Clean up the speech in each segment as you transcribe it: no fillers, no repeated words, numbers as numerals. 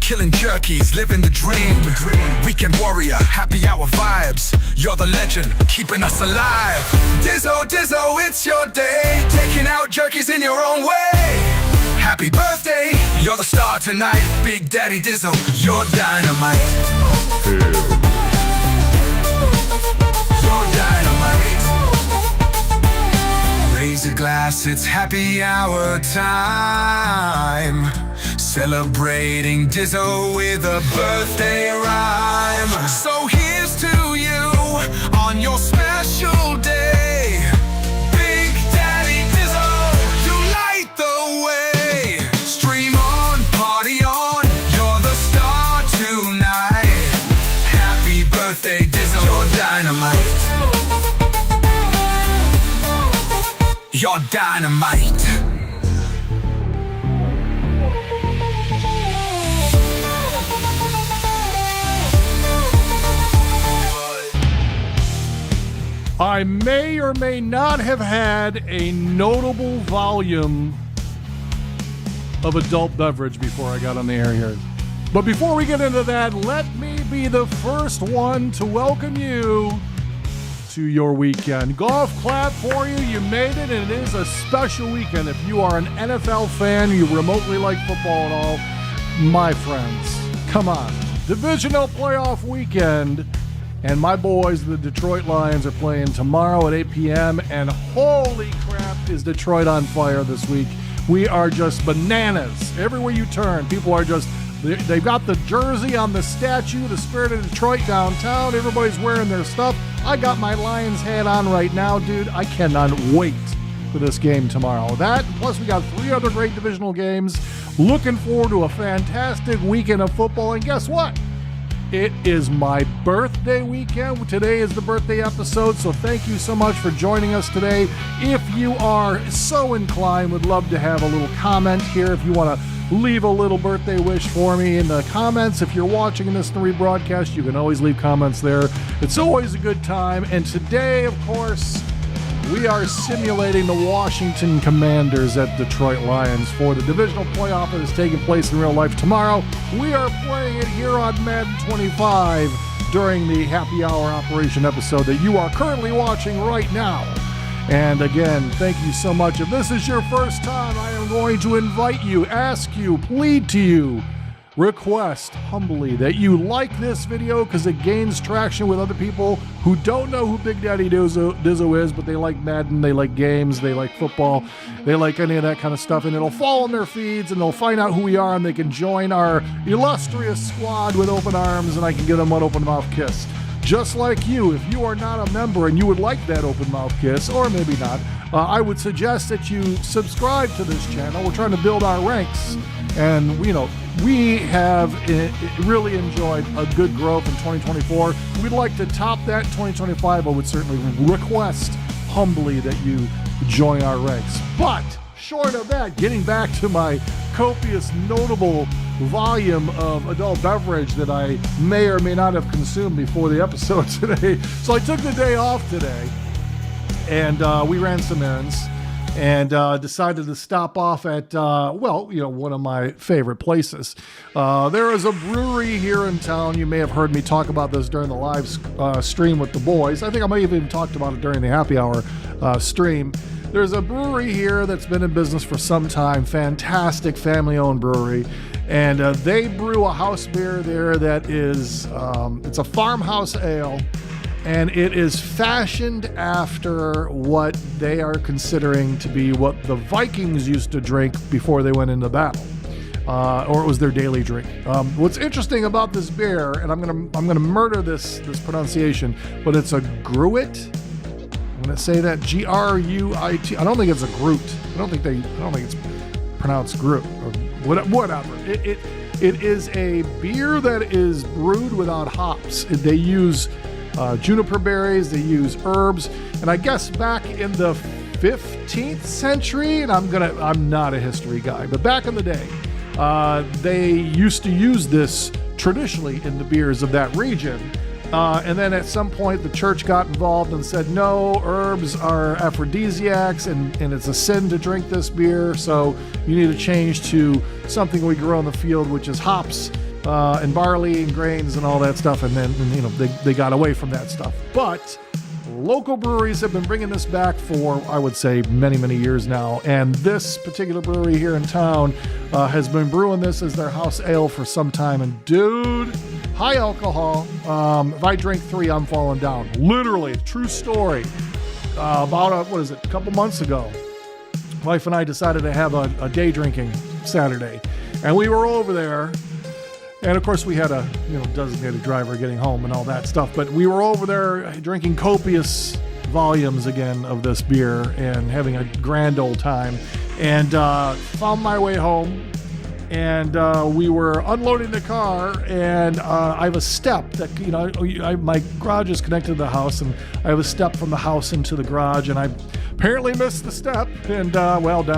killing jerkies, living the dream. Weekend warrior, happy hour vibes. You're the legend, keeping us alive. Dizzo, Dizzo, it's your day. Taking out jerkies in your own way. Happy birthday, you're the star tonight. Big Daddy Dizzo, you're dynamite. You're dynamite. Raise a glass, it's happy hour time. Celebrating Dizzo with a birthday rhyme. So here's to you on your special day. Big Daddy Dizzo, you light the way. Stream on, party on, you're the star tonight. Happy birthday Dizzo, you're dynamite. You're dynamite. I may or may not have had a notable volume of adult beverage before I got on the air here. But before we get into that, let me be the first one to welcome you to your weekend. Golf clap for you. You made it, and it is a special weekend. If you are an NFL fan, you remotely like football at all, my friends, come on. Divisional playoff weekend. And my boys, the Detroit Lions, are playing tomorrow at 8 p.m. And holy crap, is Detroit on fire this week. We are just bananas. Everywhere you turn, people are just, they've got the jersey on the statue, the Spirit of Detroit downtown. Everybody's wearing their stuff. I got my Lions hat on right now, dude. I cannot wait for this game tomorrow. That, plus we got 3 other great divisional games. Looking forward to a fantastic weekend of football. And guess what? It is my birthday weekend. Today is the birthday episode, so thank you so much for joining us today. If you are so inclined, would love to have a little comment here. If you want to leave a little birthday wish for me in the comments. If you're watching this rebroadcast, you can always leave comments there. It's always a good time. And today, of course, we are simulating the Washington Commanders at Detroit Lions for the divisional playoff that is taking place in real life tomorrow. We are playing it here on Madden 25 during the happy hour operation episode that you are currently watching right now. And again, thank you so much. If this is your first time, I am going to invite you, ask you, plead to you, request humbly that you like this video because it gains traction with other people who don't know who Big Daddy Dizzo is, but they like Madden, they like games, they like football, they like any of that kind of stuff, and it'll fall in their feeds and they'll find out who we are and they can join our illustrious squad with open arms and I can give them an open mouth kiss. Just like you, if you are not a member and you would like that open mouth kiss, or maybe not, I would suggest that you subscribe to this channel. We're trying to build our ranks, and we have really enjoyed a good growth in 2024. We'd like to top that in 2025. I would certainly request humbly that you join our ranks. But short of that, getting back to my copious, notable volume of adult beverage that I may or may not have consumed before the episode today. So I took the day off today, and we ran some errands. And decided to stop off at, one of my favorite places. There is a brewery here in town. You may have heard me talk about this during the live stream with the boys. I think I may have even talked about it during the happy hour stream. There's a brewery here that's been in business for some time. Fantastic family-owned brewery. And they brew a house beer there that is, it's a farmhouse ale. And it is fashioned after what they are considering to be what the Vikings used to drink before they went into battle, or it was their daily drink. What's interesting about this beer, and I'm gonna murder this pronunciation, but it's a Gruit. I'm gonna say that Gruit. I don't think it's a Groot. I don't think it's pronounced Groot or whatever. It is a beer that is brewed without hops. They use juniper berries, they use herbs, and I guess back in the 15th century, and I'm not a history guy, but back in the day, they used to use this traditionally in the beers of that region. And then at some point the church got involved and said, no, herbs are aphrodisiacs and it's a sin to drink this beer, so you need to change to something we grow in the field, which is hops. and barley and grains and all that stuff. And then, they got away from that stuff. But local breweries have been bringing this back for, I would say, many, many years now. And this particular brewery here in town has been brewing this as their house ale for some time. And dude, high alcohol. If I drink 3, I'm falling down. Literally, true story. About a couple months ago, wife and I decided to have a day drinking Saturday. And we were over there. And of course, we had a designated driver getting home and all that stuff. But we were over there drinking copious volumes again of this beer and having a grand old time. And found my way home. And we were unloading the car. And I have a step that my garage is connected to the house, and I have a step from the house into the garage. And I apparently missed the step. And down I went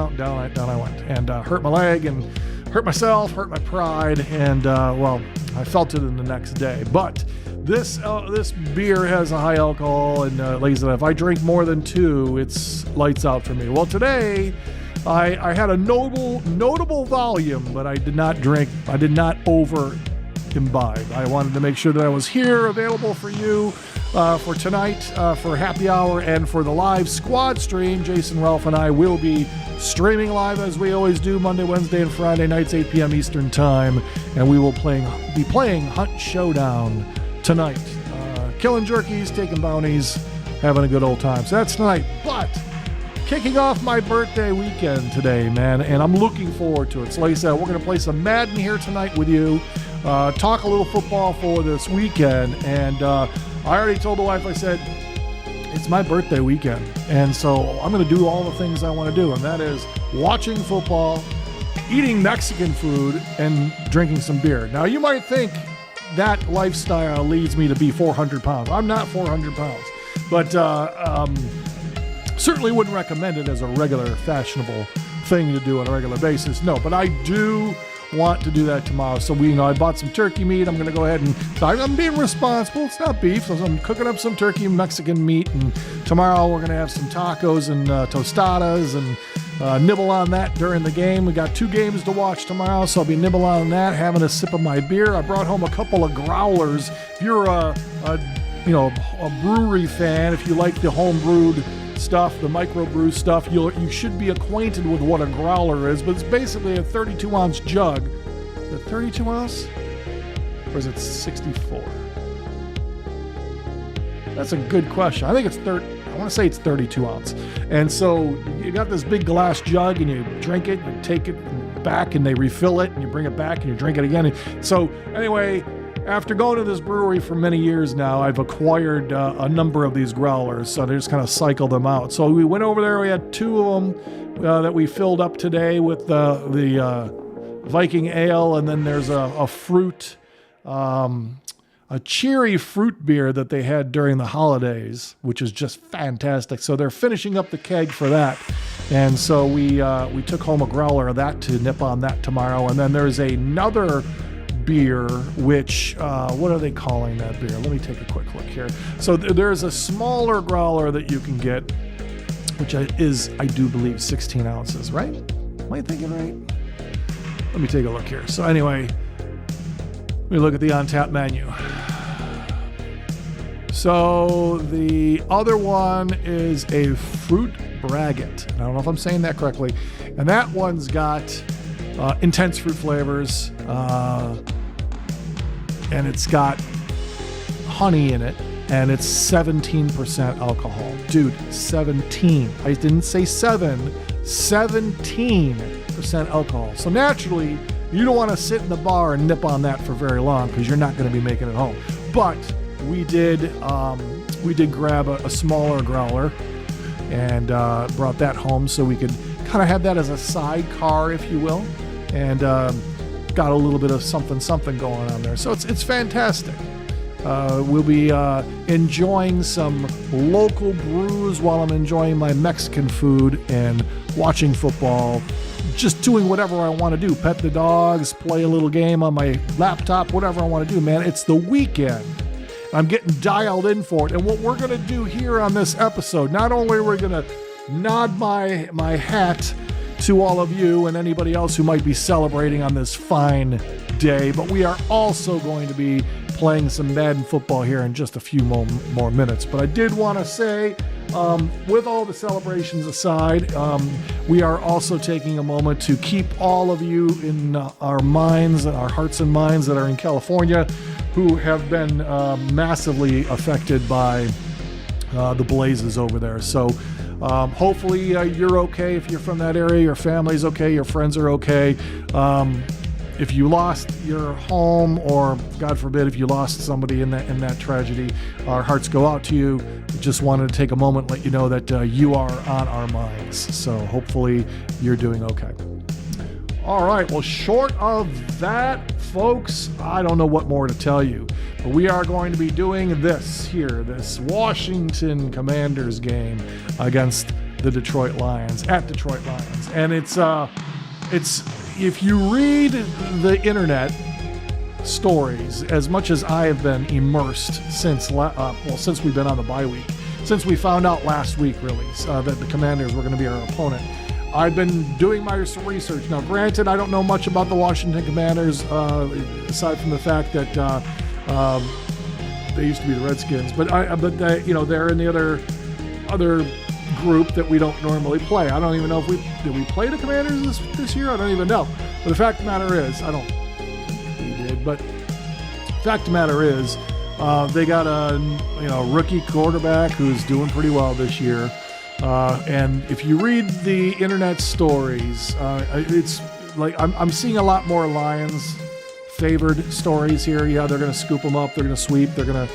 and hurt my leg and hurt myself, hurt my pride, and I felt it in the next day. But this beer has a high alcohol, and like I said, if I drink more than 2, it's lights out for me. Well, today I had a notable volume, but I did not drink. I did not over imbibe. I wanted to make sure that I was here, available for you for tonight, for happy hour, and for the live squad stream. Jason, Ralph, and I will be streaming live as we always do Monday, Wednesday, and Friday nights, 8 p.m. Eastern Time, and we will be playing Hunt Showdown tonight. Killing jerkies, taking bounties, having a good old time. So that's tonight. But kicking off my birthday weekend today, man, and I'm looking forward to it. So like I said, we're going to play some Madden here tonight with you, talk a little football for this weekend, and I already told the wife, I said, it's my birthday weekend, and so I'm going to do all the things I want to do, and that is watching football, eating Mexican food, and drinking some beer. Now, you might think that lifestyle leads me to be 400 pounds. I'm not 400 pounds, but certainly wouldn't recommend it as a regular, fashionable thing to do on a regular basis. No, but I do want to do that tomorrow. So I bought some turkey meat. I'm going to go ahead and I'm being responsible. It's not beef. So I'm cooking up some turkey Mexican meat. And tomorrow we're going to have some tacos and tostadas and nibble on that during the game. We got 2 games to watch tomorrow, so I'll be nibbling on that, having a sip of my beer. I brought home a couple of growlers. If you're a brewery fan, if you like the home brewed stuff, the microbrew stuff, you should be acquainted with what a growler is, but it's basically a 32-ounce jug. Is it 32 ounce? Or is it 64? That's a good question. I think it's I want to say it's 32 ounce. And so you got this big glass jug, and you drink it, you take it back, and they refill it, and you bring it back, and you drink it again. So anyway, after going to this brewery for many years now, I've acquired a number of these growlers, so they just kind of cycle them out. So we went over there. We had 2 of them that we filled up today with the Viking Ale, and then there's a fruit, a cherry fruit beer that they had during the holidays, which is just fantastic. So they're finishing up the keg for that, and so we took home a growler of that to nip on that tomorrow. And then there's another beer, which what are they calling that beer? Let me take a quick look here. So there's a smaller growler that you can get, which is, I do believe, 16 ounces, right? Am I thinking right? Let me take a look here. So anyway, let me look at the on-tap menu. So the other one is a fruit braggot. I don't know if I'm saying that correctly. And that one's got intense fruit flavors, and it's got honey in it, and it's 17% alcohol. Dude, 17. I didn't say 7, 17% alcohol. So naturally, you don't want to sit in the bar and nip on that for very long, because you're not going to be making it home. But we did grab a smaller growler and brought that home so we could kind of have that as a sidecar, if you will, and got a little bit of something going on there. So it's fantastic. We'll be enjoying some local brews while I'm enjoying my Mexican food and watching football, just doing whatever I want to do. Pet the dogs, play a little game on my laptop, whatever I want to do, man. It's the weekend. I'm getting dialed in for it. And what we're going to do here on this episode, not only are we going to nod my hat to all of you and anybody else who might be celebrating on this fine day. But we are also going to be playing some Madden football here in just a few more minutes. But I did want to say, with all the celebrations aside, we are also taking a moment to keep all of you in our minds, our hearts and minds that are in California, who have been massively affected by the blazes over there. So hopefully you're okay if you're from that area, your family's okay, your friends are okay. If you lost your home, or God forbid, if you lost somebody in that tragedy, our hearts go out to you. Just wanted to take a moment, let you know that you are on our minds. So hopefully you're doing okay. All right. Well, short of that, folks, I don't know what more to tell you. But we are going to be doing this Washington Commanders game against the Detroit Lions, at Detroit Lions. And it's if you read the internet stories, as much as I have been immersed since we've been on the bye week, since we found out last week, really, that the Commanders were going to be our opponent, I've been doing my research. Now, granted, I don't know much about the Washington Commanders, aside from the fact that they used to be the Redskins, but they're in the other group that we don't normally play. I don't even know if did we play the Commanders this year? I don't even know. But the fact of the matter is, I don't think we did, but the fact of the matter is, they got a rookie quarterback who's doing pretty well this year. And if you read the internet stories, it's like I'm seeing a lot more Lions favored stories here. Yeah, they're going to scoop them up. They're going to sweep. They're going to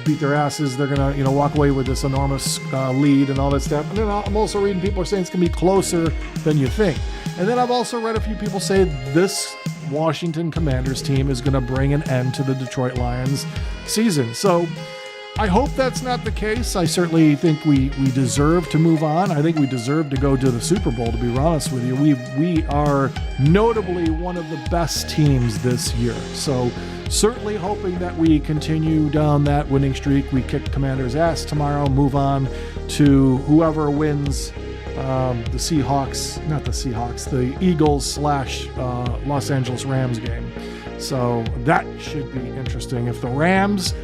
beat their asses. They're going to, walk away with this enormous lead and all that stuff. And then I'm also reading people are saying it's going to be closer than you think. And then I've also read a few people say this Washington Commanders team is going to bring an end to the Detroit Lions season. So I hope that's not the case. I certainly think we deserve to move on. I think we deserve to go to the Super Bowl, to be honest with you. We are notably one of the best teams this year. So certainly hoping that we continue down that winning streak. We kick Commanders' ass tomorrow, move on to whoever wins the Eagles / Los Angeles Rams game. So that should be interesting. If the Rams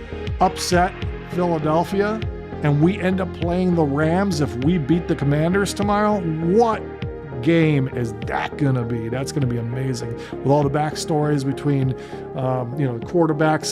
upset Philadelphia and we end up playing the Rams, if we beat the Commanders tomorrow, what game is that going to be? That's going to be amazing, with all the backstories between quarterbacks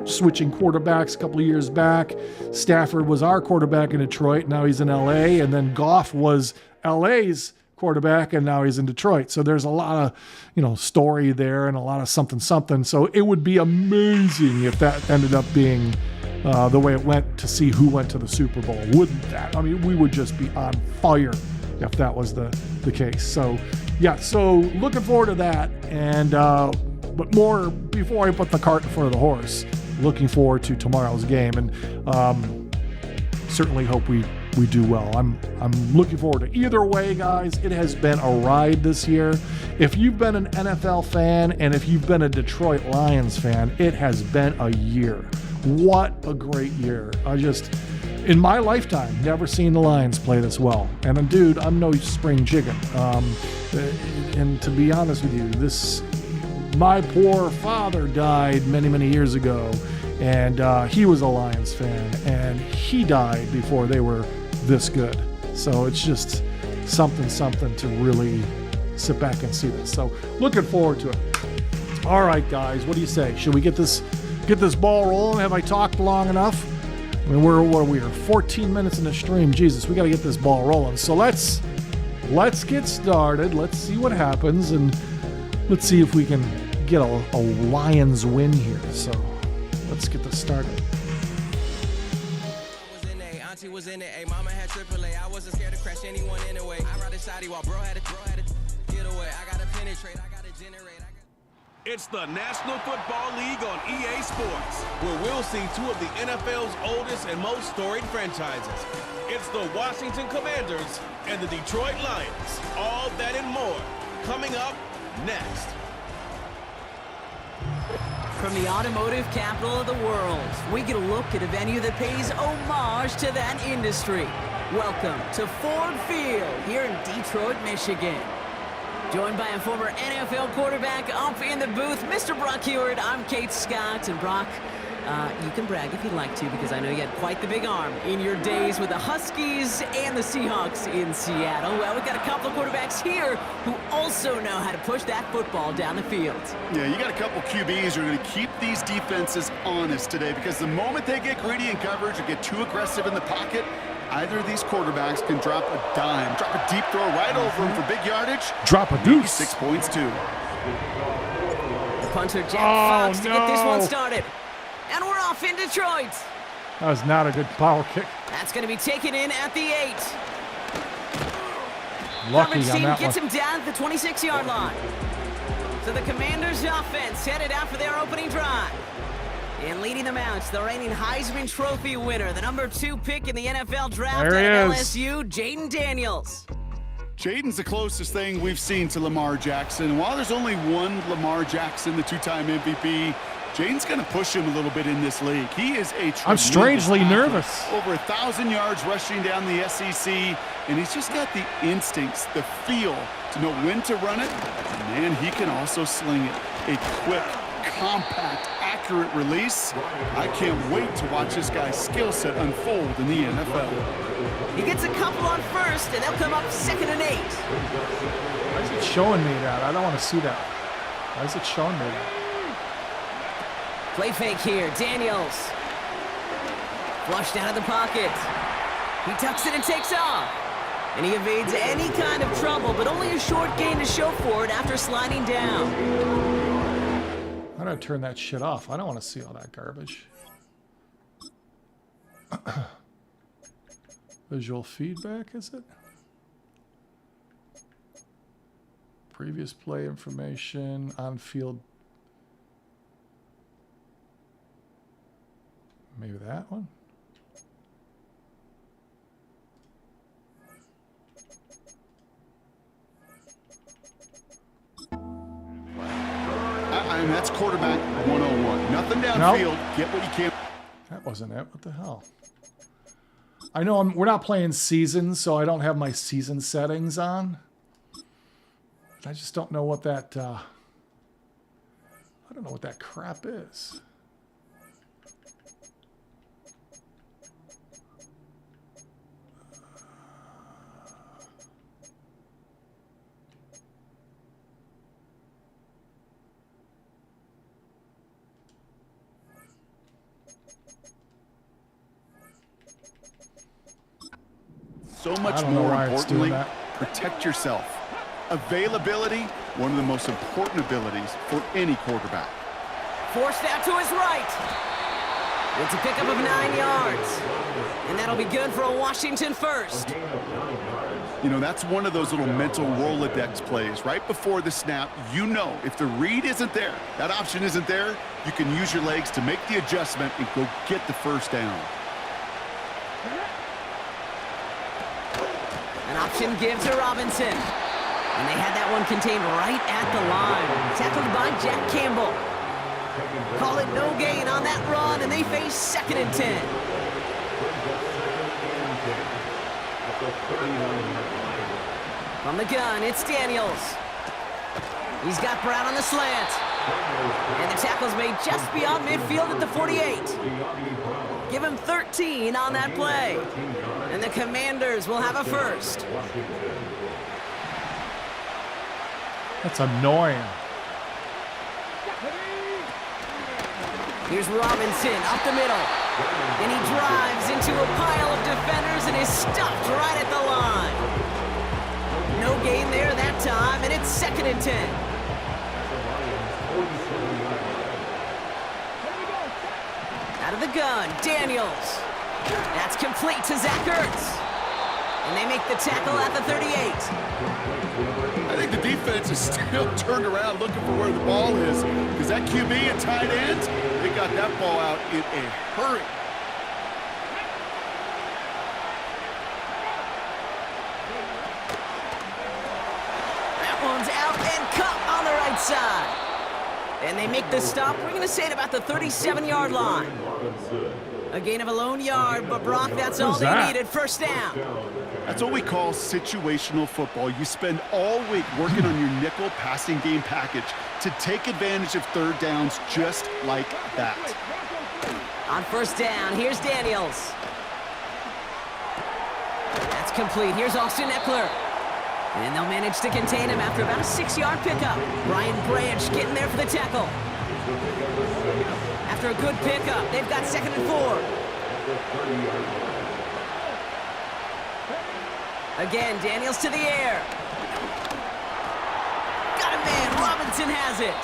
switching quarterbacks a couple of years back. Stafford was our quarterback in Detroit, now he's in LA, and then Goff was LA's quarterback and now he's in Detroit. So there's a lot of story there and a lot of something. So it would be amazing if that ended up being the way it went, to see who went to the Super Bowl. Wouldn't that? I mean, we would just be on fire if that was the case. So, yeah, so looking forward to that. And but more, before I put the cart in front of the horse, looking forward to tomorrow's game, and certainly hope we do well. I'm looking forward to either way, guys. It has been a ride this year. If you've been an NFL fan and if you've been a Detroit Lions fan, it has been a year. What a great year. In my lifetime, never seen the Lions play this well. And dude, I'm no spring chicken. And to be honest with you, my poor father died many, many years ago, and he was a Lions fan, and he died before they were this good. So it's just something to really sit back and see this. So looking forward to it. All right, guys, what do you say? Should we get this ball rolling? Have I talked long enough? I mean, we are 14 minutes in the stream. Jesus, we got to get this ball rolling. So let's get started. Let's see what happens, and let's see if we can get a Lions win here. So let's get this started. Auntie was in it. Mama had AAA. I wasn't scared to crash anyone anyway. I ride a side while bro had to get away. I got to penetrate. I got to generate. It's the National Football League on EA Sports, where we'll see two of the NFL's oldest and most storied franchises. It's the Washington Commanders and the Detroit Lions. All that and more coming up next. From the automotive capital of the world, we get a look at a venue that pays homage to that industry. Welcome to Ford Field here in Detroit, Michigan. Joined by a former NFL quarterback up in the booth, Mr. Brock Heward. I'm Kate Scott, and Brock, you can brag if you'd like to, because I know you had quite the big arm in your days with the Huskies and the Seahawks in Seattle. Well, we've got a couple of quarterbacks here who also know how to push that football down the field. Yeah, you got a couple QBs who are going to keep these defenses honest today, because the moment they get greedy in coverage or get too aggressive in the pocket, either of these quarterbacks can drop a dime, drop a deep throw right over him for big yardage. Drop a deuce. 6 points, too. The punter, Jack Fox, to get this one started. And we're off in Detroit. That was not a good power kick. That's going to be taken in at the 8. Lucky Coverage on team that gets one. him down at the 26-yard line. So the Commanders' offense headed out for their opening drive. And leading them out, the reigning Heisman Trophy winner, the number 2 pick in the NFL draft There he at is. LSU, Jaden Daniels. Jaden's the closest thing we've seen to Lamar Jackson. While there's only one Lamar Jackson, the 2-time MVP, Jaden's going to push him a little bit in this league. He is a I'm strangely athlete. nervous. Over 1,000 yards rushing down the SEC, and he's just got the instincts, the feel to know when to run it. Man, he can also sling it. A quick, compact, accurate release. I can't wait to watch this guy's skill set unfold in the NFL. He gets a couple on first, and they'll come up 2nd and 8. Why is it showing me that? I don't want to see that. Why is it showing me that? Play fake here, Daniels. Flushed out of the pocket. He tucks it and takes off. And he evades any kind of trouble, but only a short gain to show for it after sliding down. How do I turn that shit off? I don't want to see all that garbage. Visual feedback, is it? Previous play information, on-field. Maybe that one? I mean, that's quarterback 101. Nothing downfield. Nope. Get what you can. That wasn't it. What the hell? I know we're not playing seasons, so I don't have my season settings on. I just don't know what that, I don't know what that crap is. So much I don't know more why it's doing importantly, that. protect yourself. Availability, one of the most important abilities for any quarterback. Forced out to his right. It's a pickup of 9 yards. And that'll be good for a Washington first. You know, that's one of those little mental Rolodex plays. Right before the snap, you know if the read isn't there, that option isn't there, you can use your legs to make the adjustment and go get the first down. An option give to Robinson. And they had that one contained right at the line. Tackled by Jack Campbell. Call it no gain on that run, and they face 2nd and 10. From the gun, it's Daniels. He's got Brown on the slant. And the tackle's made just beyond midfield at the 48. Give him 13 on that play. And the Commanders will have a first. That's annoying. Here's Robinson up the middle. And he drives into a pile of defenders and is stopped right at the line. No gain there that time, and it's 2nd and 10. Out of the gun, Daniels. That's complete to Zach Ertz. And they make the tackle at the 38. I think the defense is still turned around looking for where the ball is, because that QB and tight end, they got that ball out in a hurry. That one's out and cut on the right side. And they make the stop. We're going to say it about the 37-yard line. A gain of a lone yard, but Brock, that's all Who's they that? needed. First down. That's what we call situational football. You spend all week working on your nickel passing game package to take advantage of third downs just like that. On first down, here's Daniels. That's complete. Here's Austin Eckler. And they'll manage to contain him after about a 6-yard pickup. Brian Branch getting there for the tackle. After a good pickup, they've got 2nd and 4. Again, Daniels to the air. Got him, man. Robinson has it.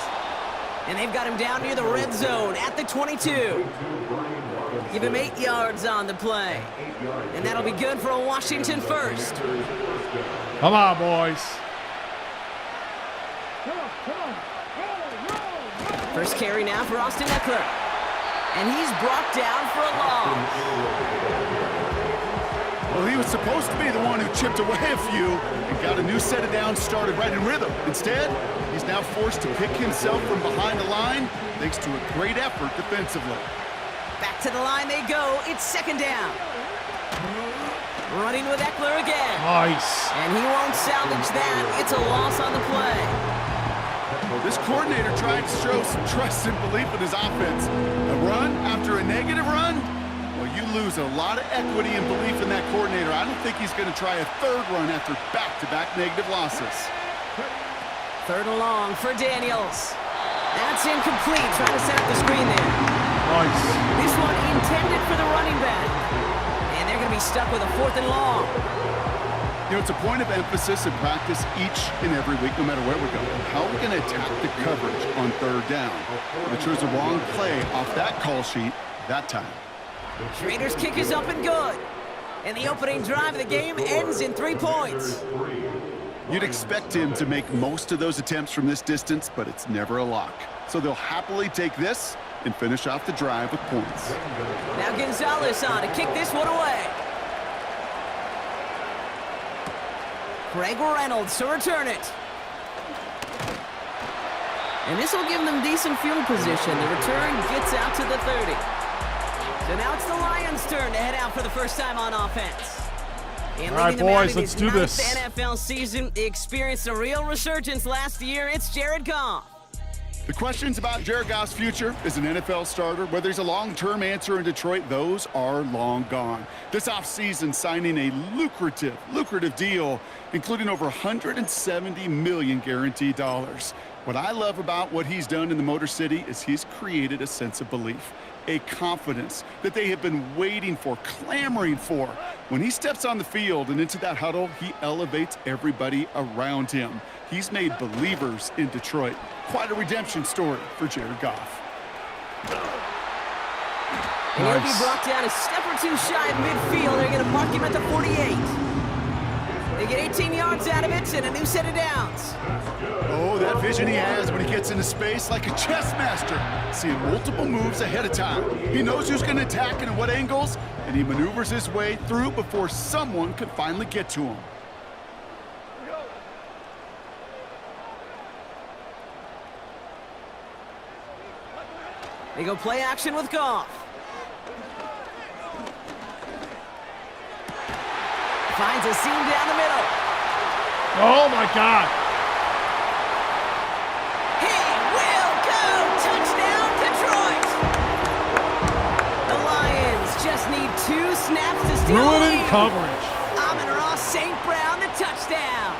And they've got him down near the red zone at the 22. Give him 8 yards on the play. And that'll be good for a Washington first. Come on, boys. First carry now for Austin Eckler. And he's brought down for a loss. Well, he was supposed to be the one who chipped away a few and got a new set of downs started right in rhythm. Instead, he's now forced to pick himself from behind the line thanks to a great effort defensively. Back to the line they go. It's 2nd down. Running with Eckler again. Nice. And he won't salvage that. It's a loss on the play. This coordinator tried to show some trust and belief in his offense. A run after a negative run? Well, you lose a lot of equity and belief in that coordinator. I don't think he's going to try a third run after back-to-back negative losses. 3rd and long for Daniels. That's incomplete. Trying to set up the screen there. Nice. This one intended for the running back. And they're going to be stuck with a 4th and long. You know, it's a point of emphasis in practice each and every week, no matter where we go. How are we going to attack the coverage on 3rd down? They chose the wrong play off that call sheet that time. Schrader's kick is up and good. And the opening drive of the game ends in 3 points. You'd expect him to make most of those attempts from this distance, but it's never a lock. So they'll happily take this and finish off the drive with points. Now Gonzalez on to kick this one away. Greg Reynolds to return it. And this will give them decent field position. The return gets out to the 30. So now it's the Lions' turn to head out for the first time on offense. And all right, leading them out boys, in let's his do 9th this. NFL season, he experienced a real resurgence last year. It's Jared Goff. The questions about Jared Goff's future as an NFL starter, whether he's a long-term answer in Detroit, those are long gone. This offseason, signing a lucrative deal, including over $170 million guaranteed dollars. What I love about what he's done in the Motor City is he's created a sense of belief, a confidence that they have been waiting for, clamoring for. When he steps on the field and into that huddle, he elevates everybody around him. He's made believers in Detroit. Quite a redemption story for Jared Goff. And he'll be brought down a step or two shy of midfield. They're going to mark him at the 48. They get 18 yards out of it and a new set of downs. Oh, that vision he has when he gets into space, like a chess master, seeing multiple moves ahead of time. He knows who's going to attack and at what angles, and he maneuvers his way through before someone can finally get to him. They go play action with Goff. Finds a seam down the middle. Oh, my God. He will go! Touchdown, Detroit! The Lions just need 2 snaps to steal the Ruining lead. coverage. Amon-Ra St. Brown, the touchdown.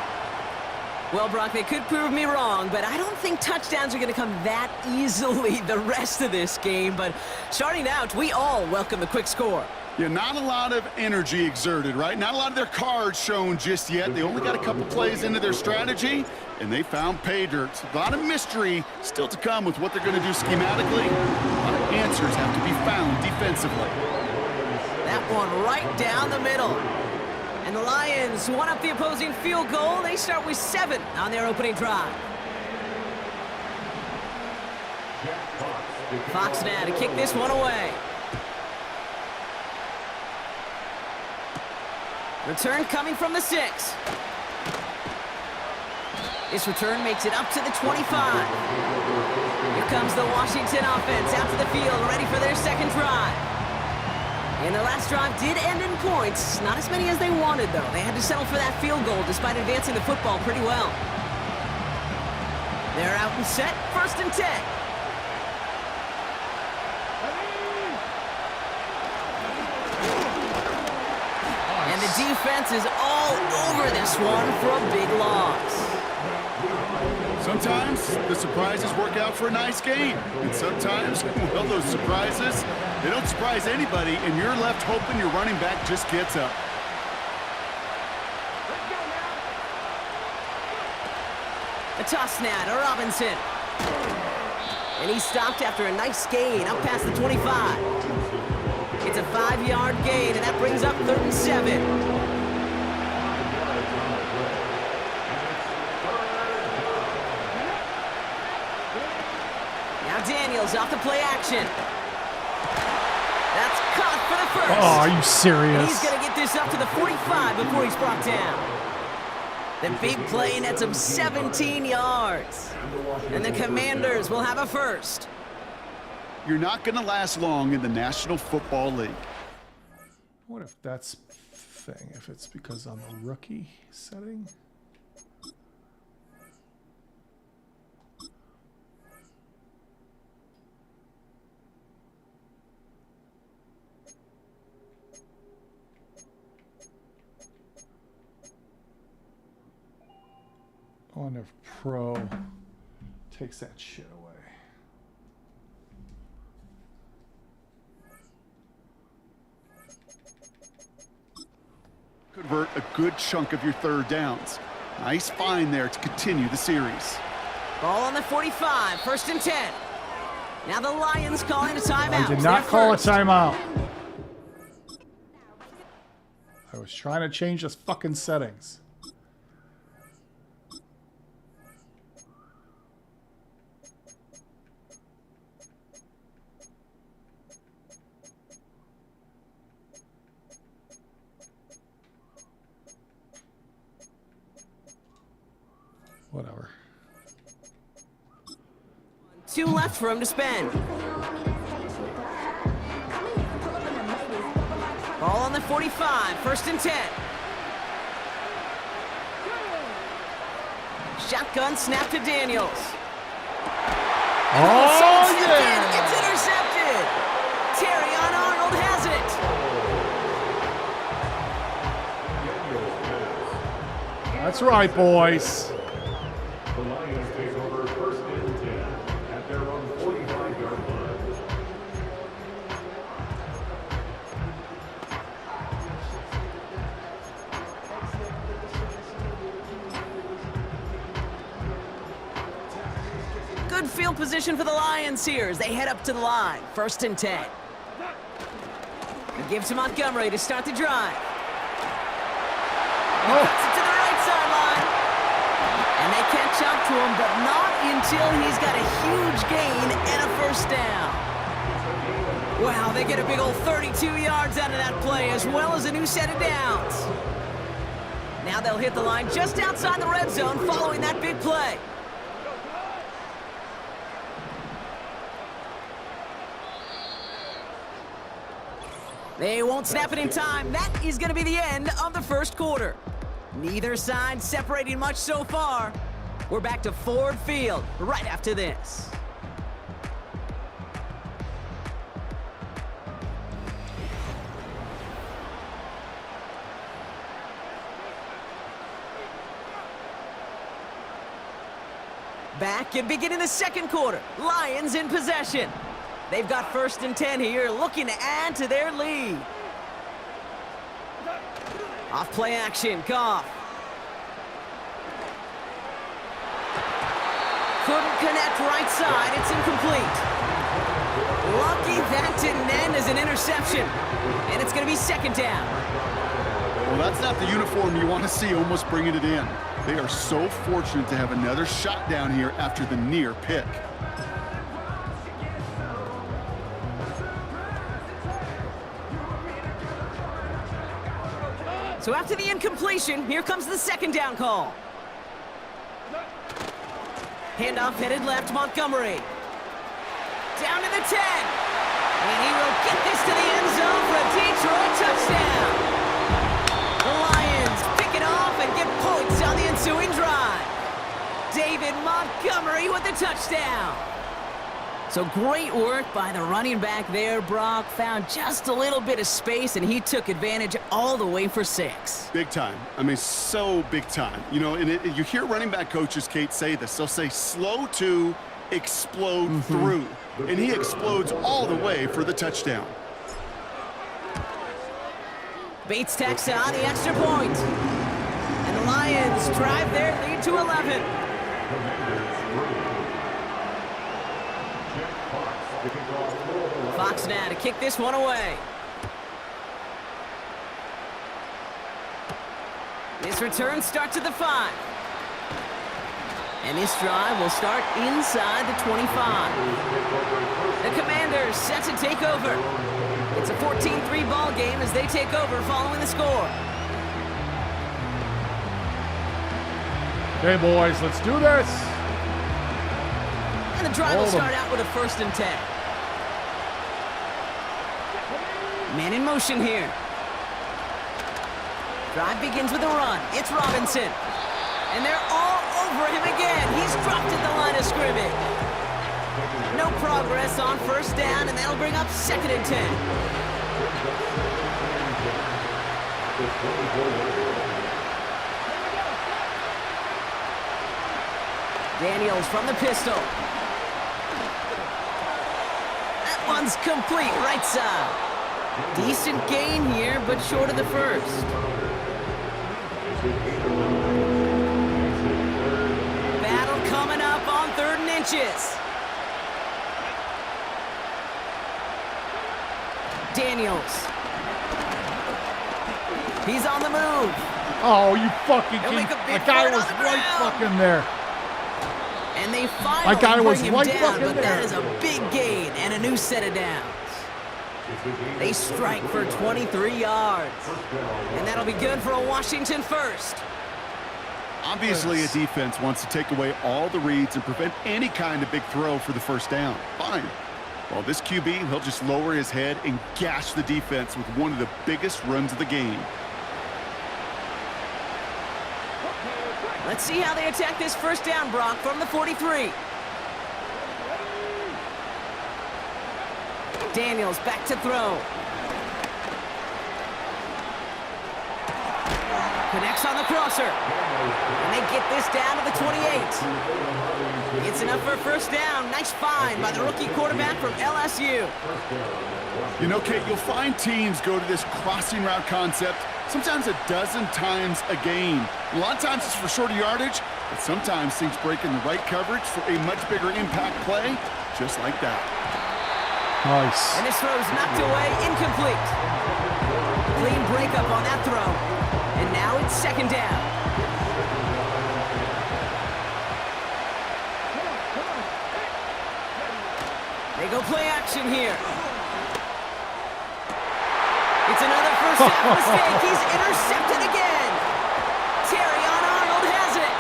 Well, Brock, they could prove me wrong, but I don't think touchdowns are going to come that easily the rest of this game. But starting out, we all welcome the quick score. Yeah, not a lot of energy exerted, right? Not a lot of their cards shown just yet. They only got a couple plays into their strategy, and they found pay dirt. A lot of mystery still to come with what they're going to do schematically. A lot of answers have to be found defensively. That one right down the middle. And the Lions won up the opposing field goal. They start with 7 on their opening drive. Fox now to kick this one away. Return coming from the 6. This return makes it up to the 25. Here comes the Washington offense out to the field, ready for their second drive. And their last drive did end in points. Not as many as they wanted, though. They had to settle for that field goal despite advancing the football pretty well. They're out and set. 1st and 10. And the defense is all over this one for a big loss. Sometimes the surprises work out for a nice game. And sometimes, well, those surprises, they don't surprise anybody, and you're left hoping your running back just gets up. A toss now to Robinson. And he stopped after a nice gain up past the 25. It's a 5-yard gain, and that brings up 3rd and 7. Now Daniels off the play action. That's caught for the first. Oh, are you serious? And he's going to get this up to the 45 before he's brought down. The big play nets him 17 yards. And the Commanders will have a first. You're not going to last long in the National Football League. What if that's thing? If it's because I'm a rookie setting? I wonder if Pro takes that shit away. Convert a good chunk of your 3rd downs. Nice find there to continue the series. Ball on the 45, 1st and 10. Now the Lions calling a timeout. I did not call a timeout. I was trying to change the fucking settings. Whatever. 2 left for him to spend. Ball on the 45, 1st and 10. Shotgun snap to Daniels. Oh, yeah! It's intercepted. Terrion Arnold has it. That's right, boys. The Lions take over 1st and 10 at their own 45-yard line. Good field position for the Lions here as they head up to the line. 1st and 10. He gives to Montgomery to start the drive. He cuts it to the right sideline. And they catch up to him, but not until he's got a huge gain and a 1st down. Wow, they get a big old 32 yards out of that play, as well as a new set of downs. Now they'll hit the line just outside the red zone following that big play. They won't snap it in time. That is going to be the end of the 1st quarter. Neither side separating much so far. We're back to Ford Field right after this. Back and beginning the 2nd quarter. Lions in possession. They've got 1st and 10 here, looking to add to their lead. Off play action, Goff. Couldn't connect right side, it's incomplete. Lucky that didn't end as an interception. And it's going to be 2nd down. Well, that's not the uniform you want to see almost bringing it in. They are so fortunate to have another shot down here after the near pick. So after the incompletion, here comes the 2nd down call. Handoff headed left, Montgomery. Down to the 10. And he will get this to the end zone for a Detroit touchdown. The Lions pick it off and get points on the ensuing drive. David Montgomery with the touchdown. So great work by the running back there, Brock. Found just a little bit of space, and he took advantage all the way for 6. Big time. I mean, so big time. You know, and you hear running back coaches, Kate, say this. They'll say slow to explode through. And he explodes all the way for the touchdown. Bates tacks on the extra point. And the Lions drive their lead to 11. Fox now to kick this one away. This return starts at the 5. And this drive will start inside the 25. The Commanders set to take over. It's a 14-3 ball game as they take over following the score. Okay, boys, let's do this. And the drive will start out with a 1st and 10. Man in motion here. Drive begins with a run. It's Robinson. And they're all over him again. He's dropped at the line of scrimmage. No progress on 1st down, and that'll bring up 2nd and 10. Daniels from the pistol. That one's complete, right side. Decent gain here, but short of the 1st. Battle coming up on 3rd and inches. Daniels. He's on the move. Oh, you fucking He'll make a big that guy play on was the right ground. fucking there. And they finally That guy was bring him right down, fucking but that there. is a big gain and a new set of downs. They strike for 23 yards. And that'll be good for a Washington 1st. Obviously, a defense wants to take away all the reads and prevent any kind of big throw for the 1st down. Fine. Well, this QB, he'll just lower his head and gash the defense with one of the biggest runs of the game. Let's see how they attack this 1st down, Brock, from the 43. Daniels back to throw. Connects on the crosser. And they get this down to the 28. It's enough for a 1st down. Nice find by the rookie quarterback from LSU. You know, Kate, you'll find teams go to this crossing route concept sometimes a dozen times a game. A lot of times it's for shorter yardage, but sometimes things break in the right coverage for a much bigger impact play, just like that. Nice. And this throw is knocked away, incomplete. Clean breakup on that throw. And now it's 2nd down. They go play action here. It's another 1st down mistake. He's intercepted again. Terry on Arnold has it.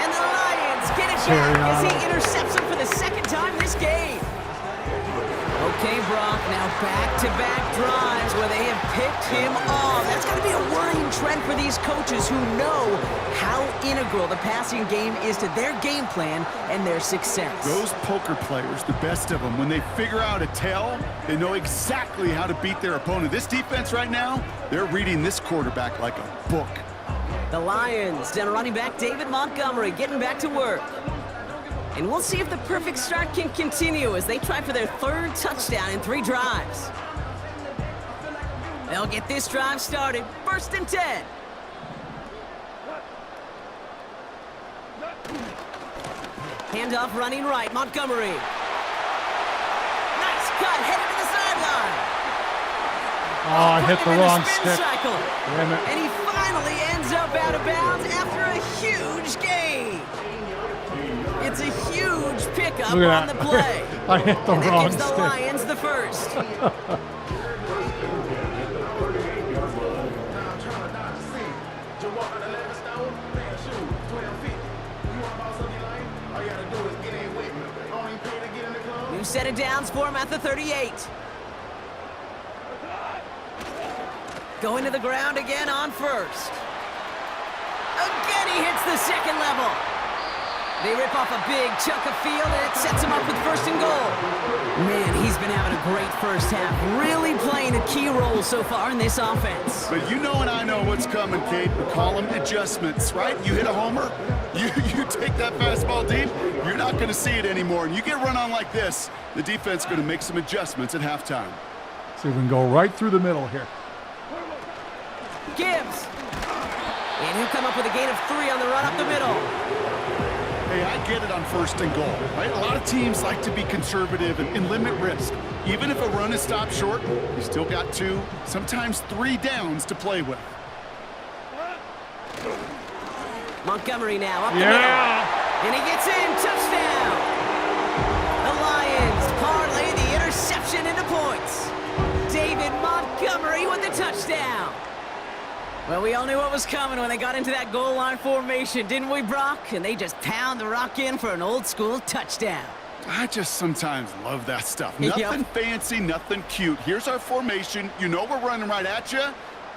And the Lions get it back as he intercepts him for the 2nd time this game. Okay, Brock, now back-to-back drives where they have picked him off. That's got to be a worrying trend for these coaches who know how integral the passing game is to their game plan and their success. Those poker players, the best of them, when they figure out a tell, they know exactly how to beat their opponent. This defense right now, they're reading this quarterback like a book. The Lions, down running back David Montgomery, getting back to work. And we'll see if the perfect start can continue as they try for their 3rd touchdown in 3 drives. They'll get this drive started. 1st and 10. Handoff running right, Montgomery. Nice cut, headed to the sideline. Oh, I hit the wrong Spin stick. cycle. Damn it. And he finally ends up out of bounds after a huge gain. It's a huge pickup Look on at the that. play. I hit the And that wrong gives the stick. Lions the 1st. New set of downs for him at the 38. going to the ground again on first. Again, he hits the second level. They rip off a big chunk of field, and it sets him up with first and goal. Man, he's been having a great first half, really playing a key role so far in this offense. But you know and I know what's coming, Kate. We call them adjustments, right? You hit a homer, you take that fastball deep, you're not going to see it anymore. And you get run on like this, the defense is going to make some adjustments at halftime. See if we can go right through the middle here. Gibbs. And he'll come up with a gain of 3 on the run up the middle. Hey, I get it on first and goal, right? A lot of teams like to be conservative and limit risk. Even if a run is stopped short, you still got 2, sometimes 3 downs to play with. Montgomery now up the middle. And he gets in, touchdown. The Lions parlay the interception into points. David Montgomery with the touchdown. Well, we all knew what was coming when they got into that goal line formation, didn't we, Brock? And they just pound the rock in for an old-school touchdown. I just sometimes love that stuff. Yep. Nothing fancy, nothing cute. Here's our formation. You know we're running right at you,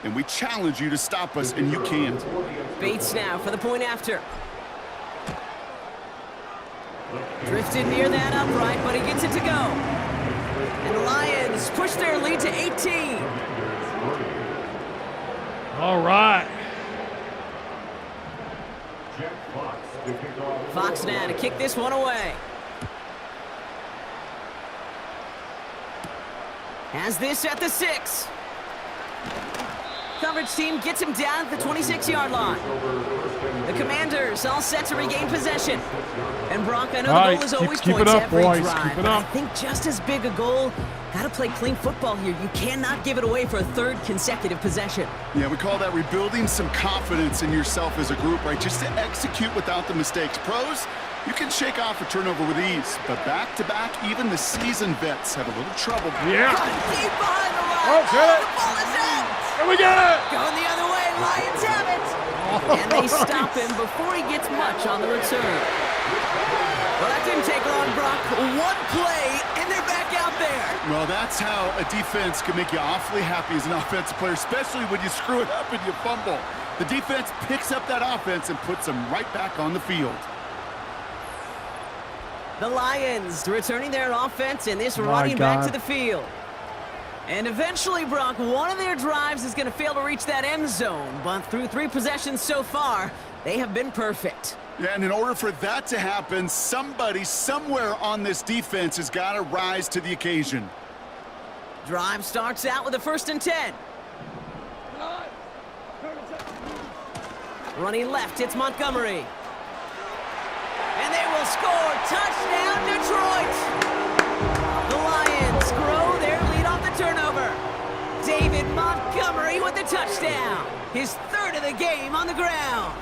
and we challenge you to stop us, and you can't. Bates now for the point after. Drifted near that upright, but he gets it to go. And the Lions push their lead to 18. All right. Fox now to kick this one away. Has this at the 6. Coverage team gets him down at the 26-yard line. The Commanders all set to regain possession. And Brock, I know the goal is always keep points it up, every boys. drive. Keep it but I up. think just as big a goal, gotta play clean football here. You cannot give it away for a 3rd consecutive possession. Yeah, we call that rebuilding some confidence in yourself as a group, right? Just to execute without the mistakes. Pros, you can shake off a turnover with ease, but back-to-back, even the seasoned vets have a little trouble. Yeah. Cut deep behind the line. Okay. The ball is out. Here we go. Going the other way, Lions have it. And they stop him before he gets much on the return. Well, that didn't take long, Brock. One play, and they're back out there. Well, that's how a defense can make you awfully happy as an offensive player, especially when you screw it up and you fumble. The defense picks up that offense and puts them right back on the field. The Lions returning their offense and this running back to the field. And eventually, Brock, one of their drives is going to fail to reach that end zone. But through 3 possessions so far, they have been perfect. Yeah, and in order for that to happen, somebody somewhere on this defense has got to rise to the occasion. Drive starts out with a 1st and 10. Running left, it's Montgomery. And they will score. Touchdown, Detroit! The Lions grow their lead off the turnover. David Montgomery with the touchdown. His 3rd of the game on the ground.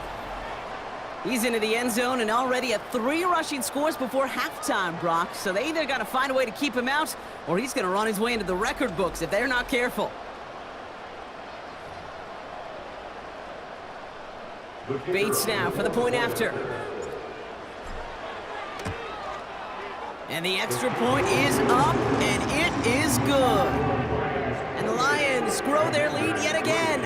He's into the end zone and already at 3 rushing scores before halftime, Brock. So they either got to find a way to keep him out, or he's going to run his way into the record books if they're not careful. Bates now for the point after. And the extra point is up, and it is good. And the Lions grow their lead yet again.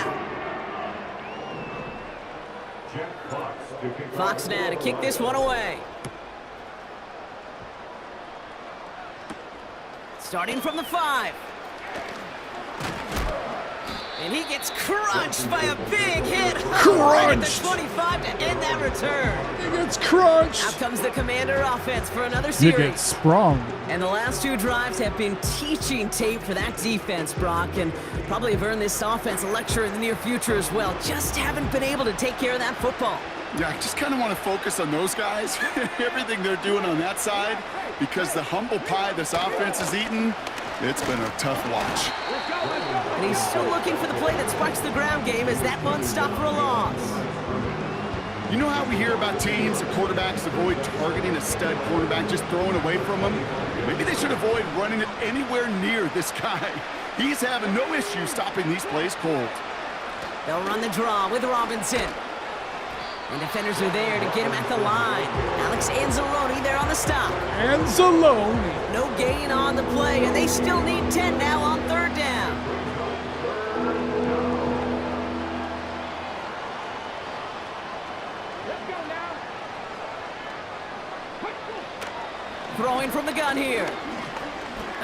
Fox now to kick this one away. Starting from the 5. And he gets crunched by a big hit. Right at the 25 to end that return. He gets crunched. Out comes the Commander offense for another You series. get sprung. And the last 2 drives have been teaching tape for that defense, Brock, and probably have earned this offense a lecture in the near future as well. Just haven't been able to take care of that football. Yeah, I just kind of want to focus on those guys, everything they're doing on that side, because the humble pie this offense is eating, it's been a tough watch. And he's still looking for the play that sparks the ground game as that one stopped for a loss. You know how we hear about teams and quarterbacks avoid targeting a stud quarterback, just throwing away from him? Maybe they should avoid running it anywhere near this guy. He's having no issue stopping these plays cold. They'll run the draw with Robinson. And defenders are there to get him at the line. Alex Anzalone there on the stop. Anzalone. No gain on the play, and they still need 10 now on 3rd down. Throwing from the gun here.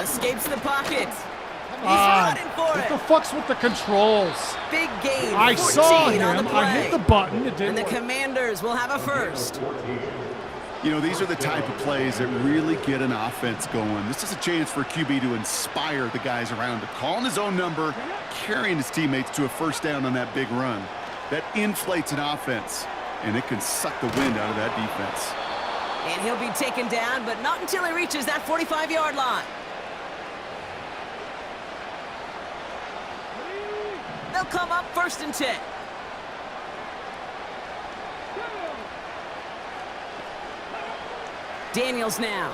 Escapes the pocket. He's running for What it. the fuck's with the controls? Big game. I 14 saw on him. the play. I hit the button. It And didn't the work. Commanders will have a first. You know, these are the type of plays that really get an offense going. This is a chance for a QB to inspire the guys around him. Calling his own number, carrying his teammates to a first down on that big run. That inflates an offense, and it can suck the wind out of that defense. And he'll be taken down, but not until he reaches that 45-yard line. They'll come up 1st and 10. Daniels now.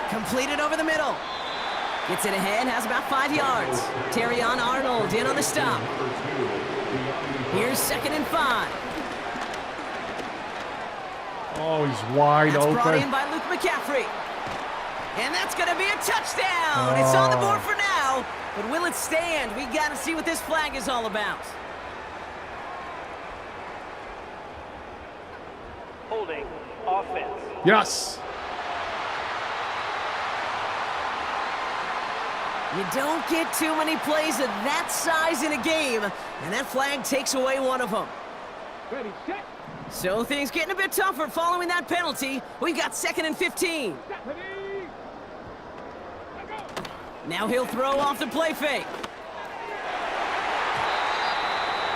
Completed over the middle. Gets it ahead, has about 5 yards. Terrion Arnold in on the stop. Here's 2nd and 5. Oh, he's wide That's brought open. in by Luke McCaffrey. And that's going to be a touchdown. It's on the board for now. But will it stand? We got to see what this flag is all about. Holding offense. Yes. You don't get too many plays of that size in a game, and that flag takes away one of them. Ready, set, So things getting a bit tougher following that penalty. We've got 2nd and 15. ready, Now he'll throw off the play fake.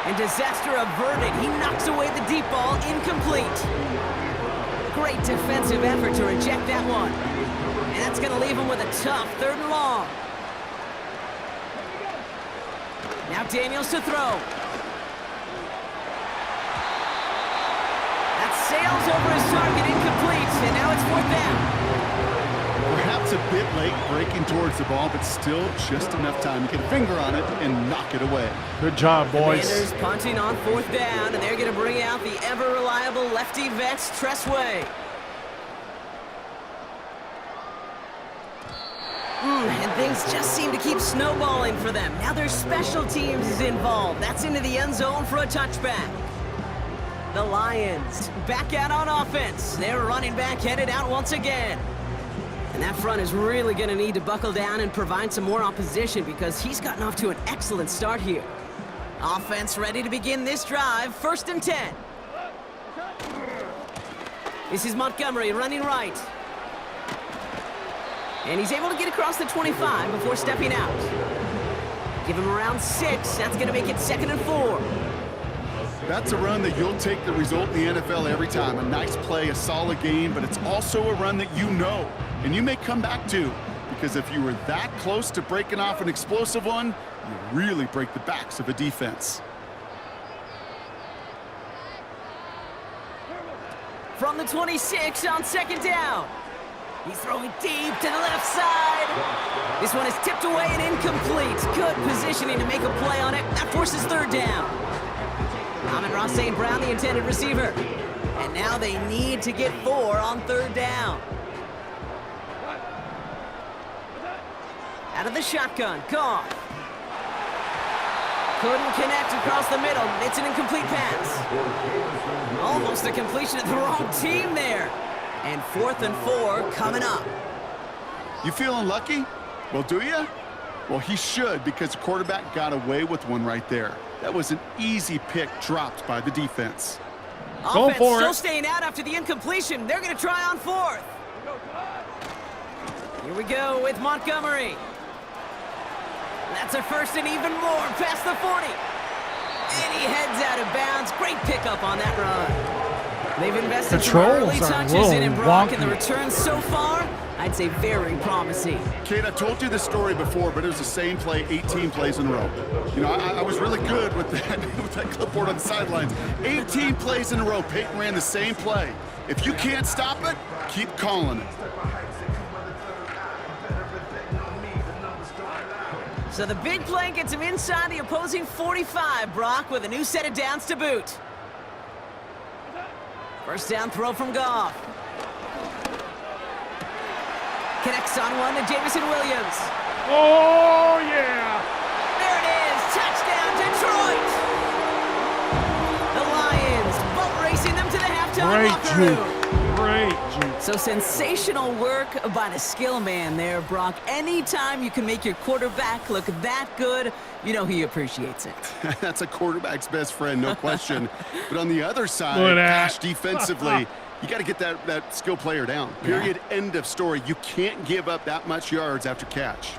And disaster averted. He knocks away the deep ball, incomplete. Great defensive effort to reject that one. And that's going to leave him with a tough 3rd and long. Now Daniels to throw. That sails over his target, incomplete, and now it's 4th down. Perhaps a bit late breaking towards the ball, but still just enough time to get a finger on it and knock it away. Good job, boys. Commanders punting on 4th down, and they're going to bring out the ever-reliable lefty vets, Tressway. And things just seem to keep snowballing for them. Now their special teams is involved. That's into the end zone for a touchback. The Lions back out on offense. Their running back headed out once again. And that front is really going to need to buckle down and provide some more opposition because he's gotten off to an excellent start here. Offense ready to begin this drive. 1st and 10. This is Montgomery running right. And he's able to get across the 25 before stepping out. Give him around 6. That's going to make it 2nd and 4. That's a run that you'll take the result in the NFL every time. A nice play, a solid game, but it's also a run that you know and you may come back to, because if you were that close to breaking off an explosive one, you really break the backs of a defense. From the 26 on 2nd down. He's throwing deep to the left side. This one is tipped away and incomplete. Good positioning to make a play on it. That forces 3rd down. Amon-Ra St. Brown, the intended receiver. And now they need to get 4 on 3rd down. Out of the shotgun, Goff. Couldn't connect across the middle. It's an incomplete pass. Almost a completion of the wrong team there. And 4th and 4 coming up. You feeling lucky? Well, do you? Well, he should, because the quarterback got away with one right there. That was an easy pick dropped by the defense. Go Offense for still it. staying out after the incompletion. They're going to try on 4th. Here we go with Montgomery. That's a 1st and even more past the 40. And he heads out of bounds. Great pickup on that run. They've invested some Controls early are a touches little in him, Brock, and the wonky. returns so far, I'd say very promising. Kate, I told you this story before, but it was the same play 18 plays in a row. You know, I was really good with that, with that clipboard on the sidelines. 18 plays in a row, Peyton ran the same play. If you can't stop it, keep calling it. So the big play gets him inside the opposing 45, Brock, with a new set of downs to boot. 1st down throw from Goff. Connects on one to Jamison Williams. Oh, yeah. There it is. Touchdown, Detroit. The Lions boat racing them to the halftime Great locker room. juke. Great Great. So sensational work by the skill man there, Brock. Anytime you can make your quarterback look that good, you know he appreciates it. That's a quarterback's best friend, no question. But on the other side, Look at Ash, that. defensively, you got to get that skill player down. Period. End of story. You can't give up that much yards after catch.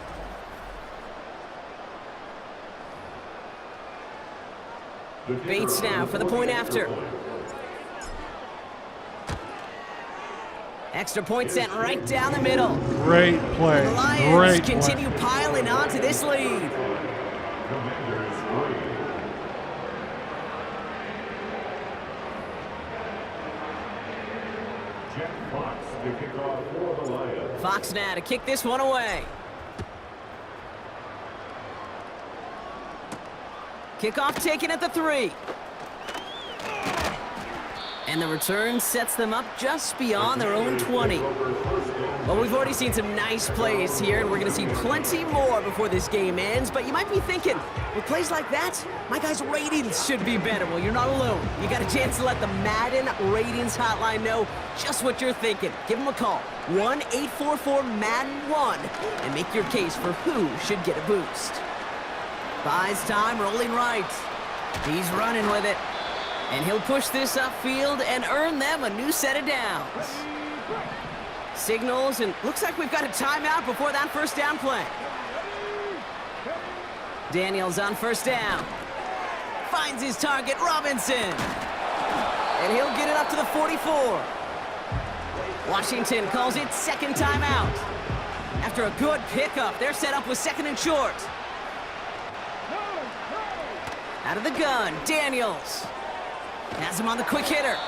Bates now for the point after. Extra point sent right down the middle. Great play. The Lions Great continue play. piling on to this lead. Commanders 3. Jeff Fox to kick off for the Lions. Fox now to kick this one away. Kickoff taken at the 3. And the return sets them up just beyond their own 20. Well, we've already seen some nice plays here, and we're going to see plenty more before this game ends. But you might be thinking, with plays like that, my guys' ratings should be better. Well, you're not alone. You got a chance to let the Madden ratings hotline know just what you're thinking. Give them a call, 1-844-MADDEN-1, and make your case for who should get a boost. Buys time, rolling right. He's running with it. And he'll push this upfield and earn them a new set of downs. Signals, and looks like we've got a timeout before that first down play. Daniels on first down. Finds his target, Robinson. And he'll get it up to the 44. Washington calls it second timeout. After a good pickup, they're set up with second and short. Out of the gun, Daniels. Has him on the quick hitter.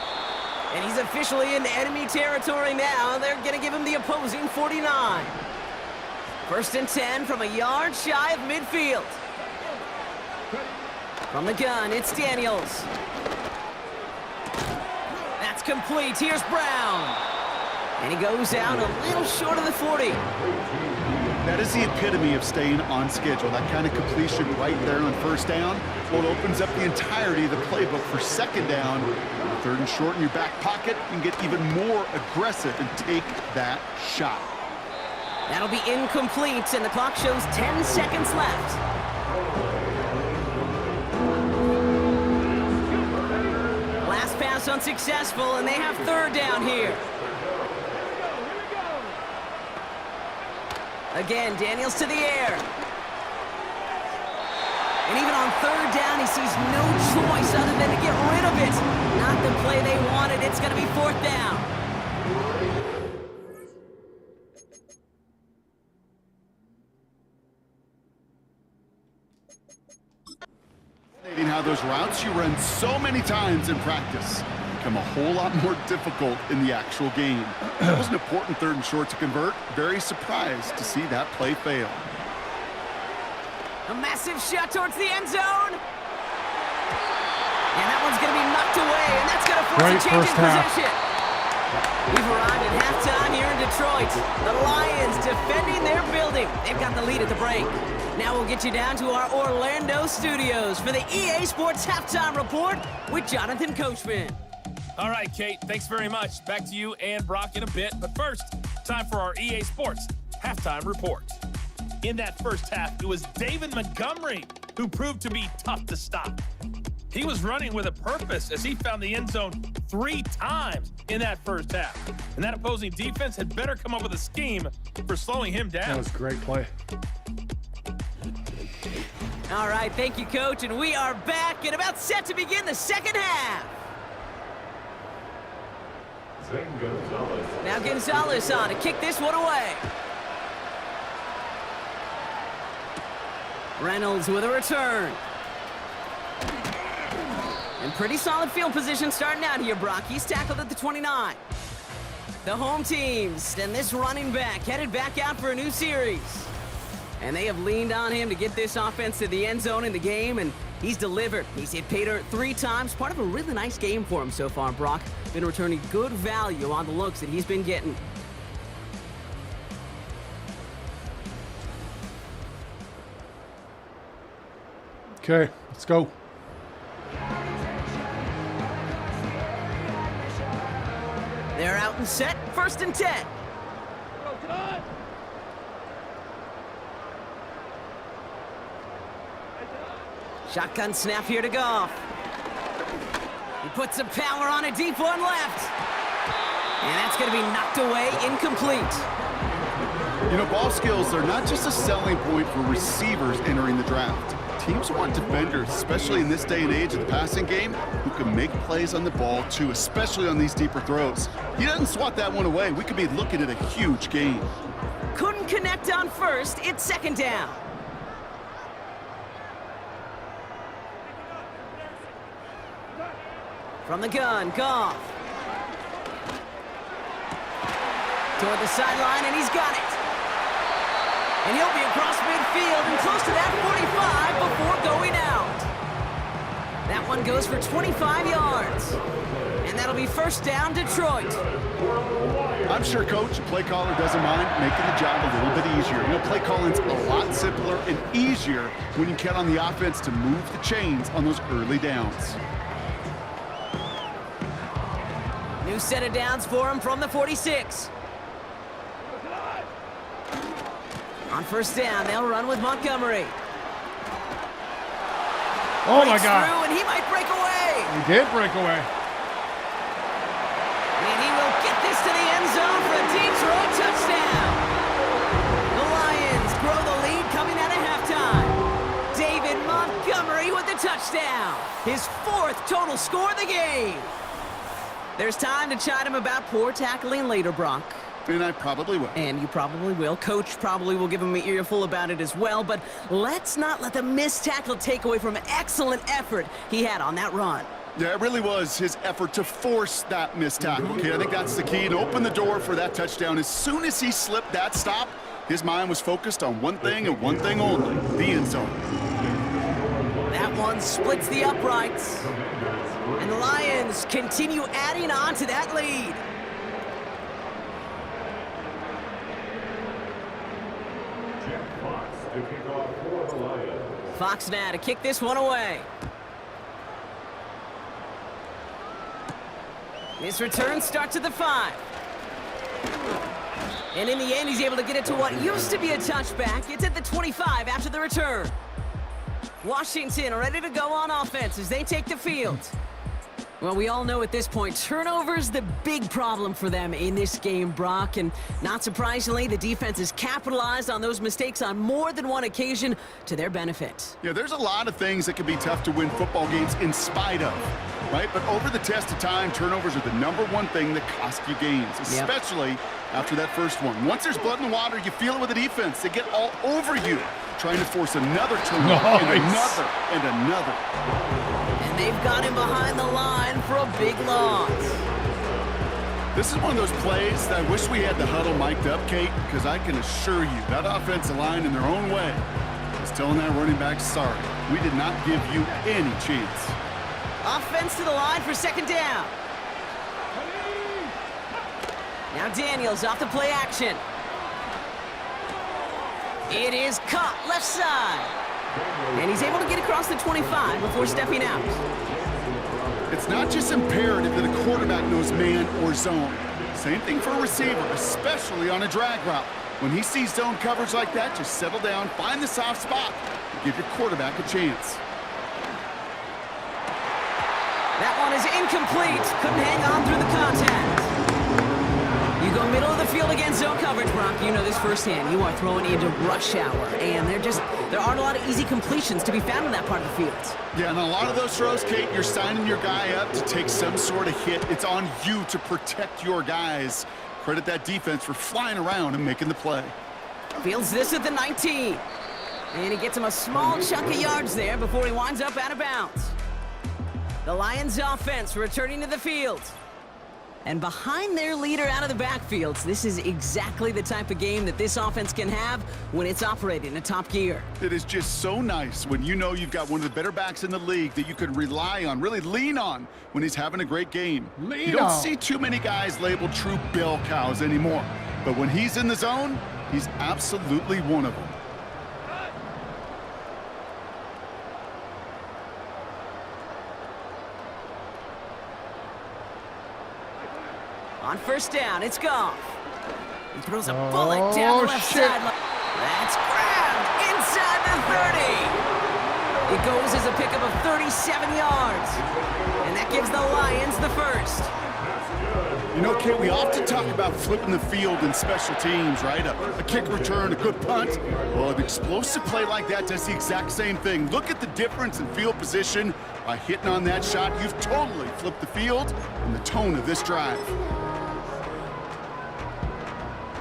And he's officially in enemy territory now. They're going to give him the opposing 49. First and 10 from a yard shy of midfield. From the gun, it's Daniels. That's complete. Here's Brown. And he goes out a little short of the 40. That is the epitome of staying on schedule. That kind of completion right there on first down. Well, it opens up the entirety of the playbook for second down. Third and short in your back pocket, you can get even more aggressive and take that shot. That'll be incomplete, and the clock shows 10 seconds left. Last pass unsuccessful, and they have third down here. Again, Daniels to the air. And even on third down, he sees no choice other than to get rid of it. Not the play they wanted. It's going to be fourth down. How those routes you run so many times in practice become a whole lot more difficult in the actual game. That was an important third and short to convert. Very surprised to see that play fail. A massive shot towards the end zone. And that one's going to be knocked away, and that's going to force a change in possession. We've arrived at halftime here in Detroit. The Lions defending their building. They've got the lead at the break. Now we'll get you down to our Orlando studios for the EA Sports Halftime Report with Jonathan Coachman. All right, Kate, thanks very much. Back to you and Brock in a bit. But first, time for our EA Sports Halftime Report. In that first half, it was David Montgomery who proved to be tough to stop. He was running with a purpose as he found the end zone 3 times in that first half. And that opposing defense had better come up with a scheme for slowing him down. That was a great play. All right, thank you, Coach. And we are back and about set to begin the second half. Now Gonzalez on to kick this one away. Reynolds with a return. And pretty solid field position starting out here, Brock. He's tackled at the 29. The home teams and this running back headed back out for a new series. And they have leaned on him to get this offense to the end zone in the game, and he's delivered. He's hit pay dirt 3 times. Part of a really nice game for him so far, Brock. Been returning good value on the looks that he's been getting. Okay, let's go. They're out and set, 1st and 10. Shotgun snap here to Goff. He puts some power on a deep one left. And that's going to be knocked away, incomplete. You know, ball skills are not just a selling point for receivers entering the draft. Teams want defenders, especially in this day and age of the passing game, who can make plays on the ball too, especially on these deeper throws. He doesn't swat that one away. We could be looking at a huge game. Couldn't connect on 1st. It's 2nd down. From the gun, Goff. Toward the sideline, and he's got it. And he'll be across midfield and close to that 45 before going out. That one goes for 25 yards. And that'll be 1st down, Detroit. I'm sure Coach, play caller, doesn't mind making the job a little bit easier. You know, play calling's a lot simpler and easier when you count on the offense to move the chains on those early downs. New set of downs for him from the 46. On 1st down, they'll run with Montgomery. Oh, my Breaks God. through, and he might break away. He did break away. And he will get this to the end zone for a Detroit touchdown. The Lions grow the lead coming out of halftime. David Montgomery with the touchdown. His 4th total score of the game. There's time to chide him about poor tackling later, Brock. And I probably will. And you probably will. Coach probably will give him an earful about it as well. But let's not let the missed tackle take away from excellent effort he had on that run. Yeah, it really was his effort to force that missed tackle. Okay, I think that's the key, and open the door for that touchdown. As soon as he slipped that stop, his mind was focused on one thing and one thing only, the end zone. That one splits the uprights. And the Lions continue adding on to that lead. Jeff Fox to kick off for the Lions. Fox now to kick this one away. This return starts at the 5. And in the end, he's able to get it to what used to be a touchback. It's at the 25 after the return. Washington ready to go on offense as they take the field. Well, we all know at this point, turnovers the big problem for them in this game, Brock. And not surprisingly, the defense has capitalized on those mistakes on more than one occasion to their benefit. Yeah, there's a lot of things that can be tough to win football games in spite of, right? But over the test of time, turnovers are the #1 thing that cost you games, especially after that first one. Once there's blood in the water, you feel it with the defense. They get all over you, trying to force another turnover and another and another. And they've got him behind the line for a big loss. This is one of those plays that I wish we had the huddle mic'd up, Kate, because I can assure you that offensive line in their own way is telling that running back, sorry, we did not give you any chance. Offense to the line for 2nd down. Now Daniels off the play action. It is caught left side. And he's able to get across the 25 before stepping out. It's not just imperative that a quarterback knows man or zone. Same thing for a receiver, especially on a drag route. When he sees zone coverage like that, just settle down, find the soft spot, and give your quarterback a chance. That one is incomplete. Couldn't hang on through the contact. You go middle of the field against zone coverage, Brock. You know this firsthand. You are throwing into rush hour, and there aren't a lot of easy completions to be found in that part of the field. Yeah, and a lot of those throws, Kate, you're signing your guy up to take some sort of hit. It's on you to protect your guys. Credit that defense for flying around and making the play. Fields this at the 19. And he gets him a small chunk of yards there before he winds up out of bounds. The Lions offense returning to the field. And behind their leader out of the backfields, this is exactly the type of game that this offense can have when it's operating in top gear. It is just so nice when you know you've got one of the better backs in the league that you can rely on, really lean on when he's having a great game. You don't see too many guys labeled true bell cows anymore. But when he's in the zone, he's absolutely one of them. On first down, it's Goff. He throws a bullet down the left sideline. That's grabbed inside the 30. It goes as a pickup of 37 yards. And that gives the Lions the first. You know, Kate, we often talk about flipping the field in special teams, right? A kick return, a good punt. Well, an explosive play like that does the exact same thing. Look at the difference in field position. By hitting on that shot, you've totally flipped the field and the tone of this drive.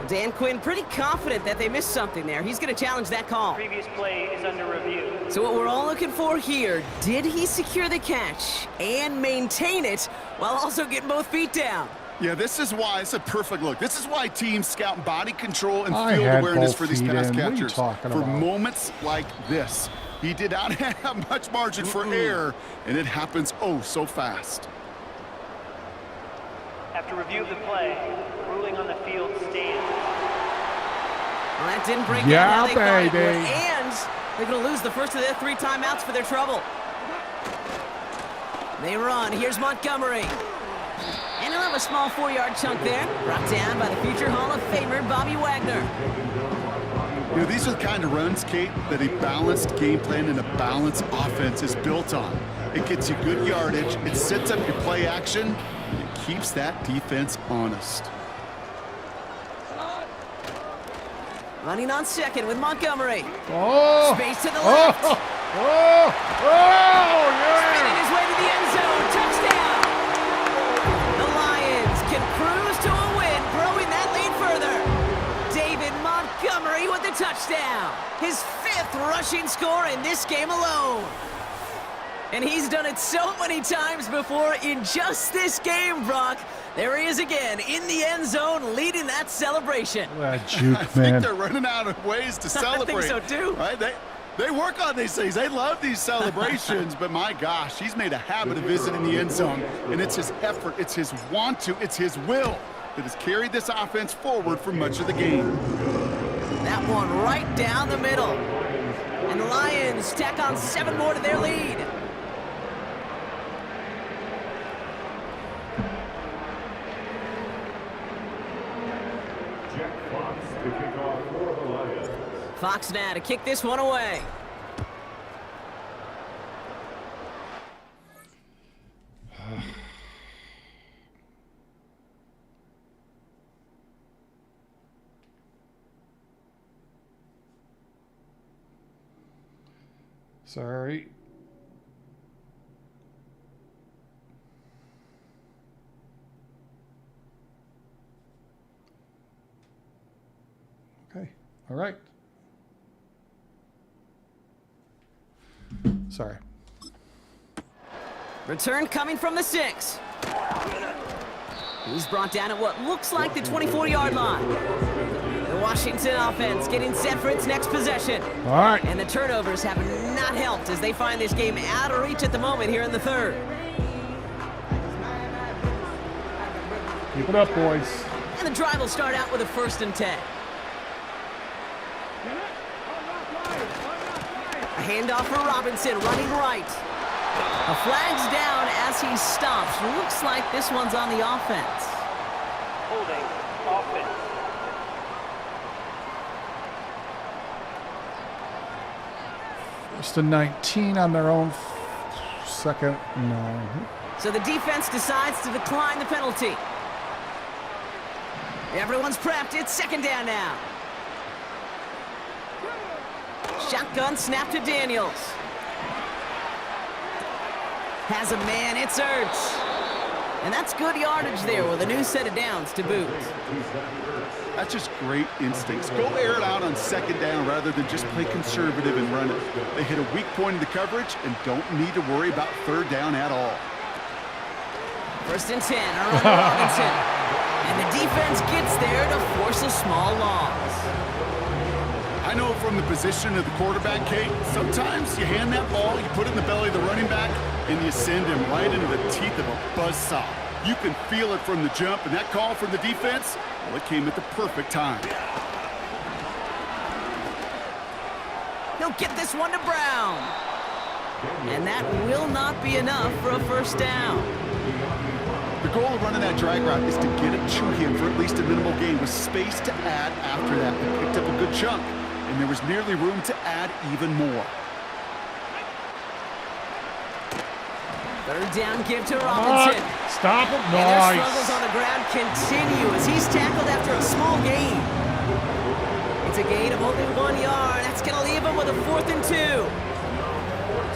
Dan Quinn pretty confident that they missed something there. He's going to challenge that call. Previous play is under review. So what we're all looking for here, did he secure the catch and maintain it while also getting both feet down? Yeah, this is why it's a perfect look. This is why teams scout body control and field awareness for these pass catchers. For moments like this. He did not have much margin for error, and it happens oh so fast. After review of the play, ruling on the field stands. Well, that didn't break down how they thought it would, and they're going to lose the first of their 3 timeouts for their trouble. They run. Here's Montgomery. And he'll have a small 4-yard chunk there, brought down by the future Hall of Famer Bobby Wagner. You know, these are the kind of runs, Kate, that a balanced game plan and a balanced offense is built on. It gets you good yardage, it sets up your play action, and it keeps that defense honest. Running on second with Montgomery. Oh! Space to the left. Yeah! Spinning his way to the end zone. Touchdown! The Lions can cruise to a win, growing that lead further. David Montgomery with the touchdown. His 5th rushing score in this game alone. And he's done it so many times before in just this game, Brock. There he is again in the end zone leading that celebration. That juke, I man. think they're running out of ways to celebrate. I think so too. Right? They work on these things. They love these celebrations, but my gosh, he's made a habit of visiting the end zone, and it's his effort, it's his want to, it's his will that has carried this offense forward for much of the game. That one right down the middle. And the Lions tack on 7 more to their lead. Jack Fox to kick off for the Lions. Fox now to kick this one away. Sorry. Okay. All right. Sorry. Return coming from the 6. He's brought down at what looks like the 24-yard line. The Washington offense getting set for its next possession. All right. And the turnovers have not helped as they find this game out of reach at the moment here in the 3rd. Keep it up, boys. And the drive will start out with a 1st and 10. A handoff for Robinson, running right. A flag's down as he stops. Looks like this one's on the offense. Holding offense. Just a 19 on their own 2nd. No. So the defense decides to decline the penalty. Everyone's prepped. It's 2nd down now. Shotgun snap to Daniels. Has a man, it's Ertz. And that's good yardage there with a new set of downs to boot. That's just great instincts. Go air it out on 2nd down rather than just play conservative and run it. They hit a weak point in the coverage and don't need to worry about 3rd down at all. 1st and 10, around Robinson. And the defense gets there to force a small loss. I know from the position of the quarterback, Kate, sometimes you hand that ball, you put it in the belly of the running back, and you send him right into the teeth of a buzzsaw. You can feel it from the jump, and that call from the defense, well, it came at the perfect time. He'll get this one to Brown. And that will not be enough for a 1st down. The The goal of running that drag route is to get it to him for at least a minimal gain with space to add after that. They picked up a good chunk, and there was nearly room to add even more. Third down give to Robinson. Stop him. And their Nice. struggles on the ground continue as he's tackled after a small gain. It's a gain of only 1 yard. That's going to leave him with a 4th and 2.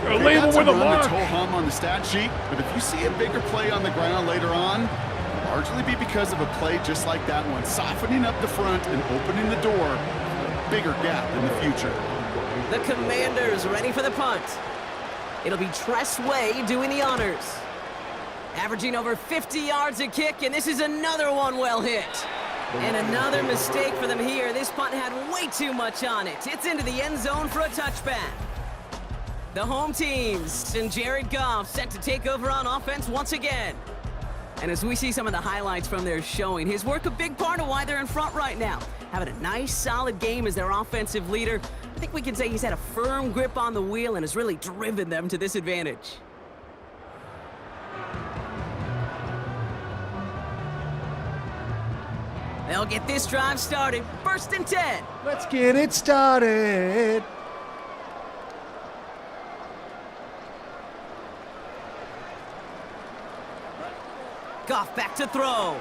Leave him with a mark. Hum on the stat sheet, but if you see a bigger play on the ground later on, it'll largely be because of a play just like that one, softening up the front and opening the door, bigger gap in the future. The Commanders ready for the punt. It'll be Tress Way doing the honors. Averaging over 50 yards a kick, and this is another one well hit. And another mistake for them here. This punt had way too much on it. It's into the end zone for a touchback. The home teams and Jared Goff set to take over on offense once again. And as we see some of the highlights from their showing, his work a big part of why they're in front right now. Having a nice, solid game as their offensive leader. I think we can say he's had a firm grip on the wheel and has really driven them to this advantage. They'll get this drive started. 1st and 10. Let's get it started. Goff back to throw.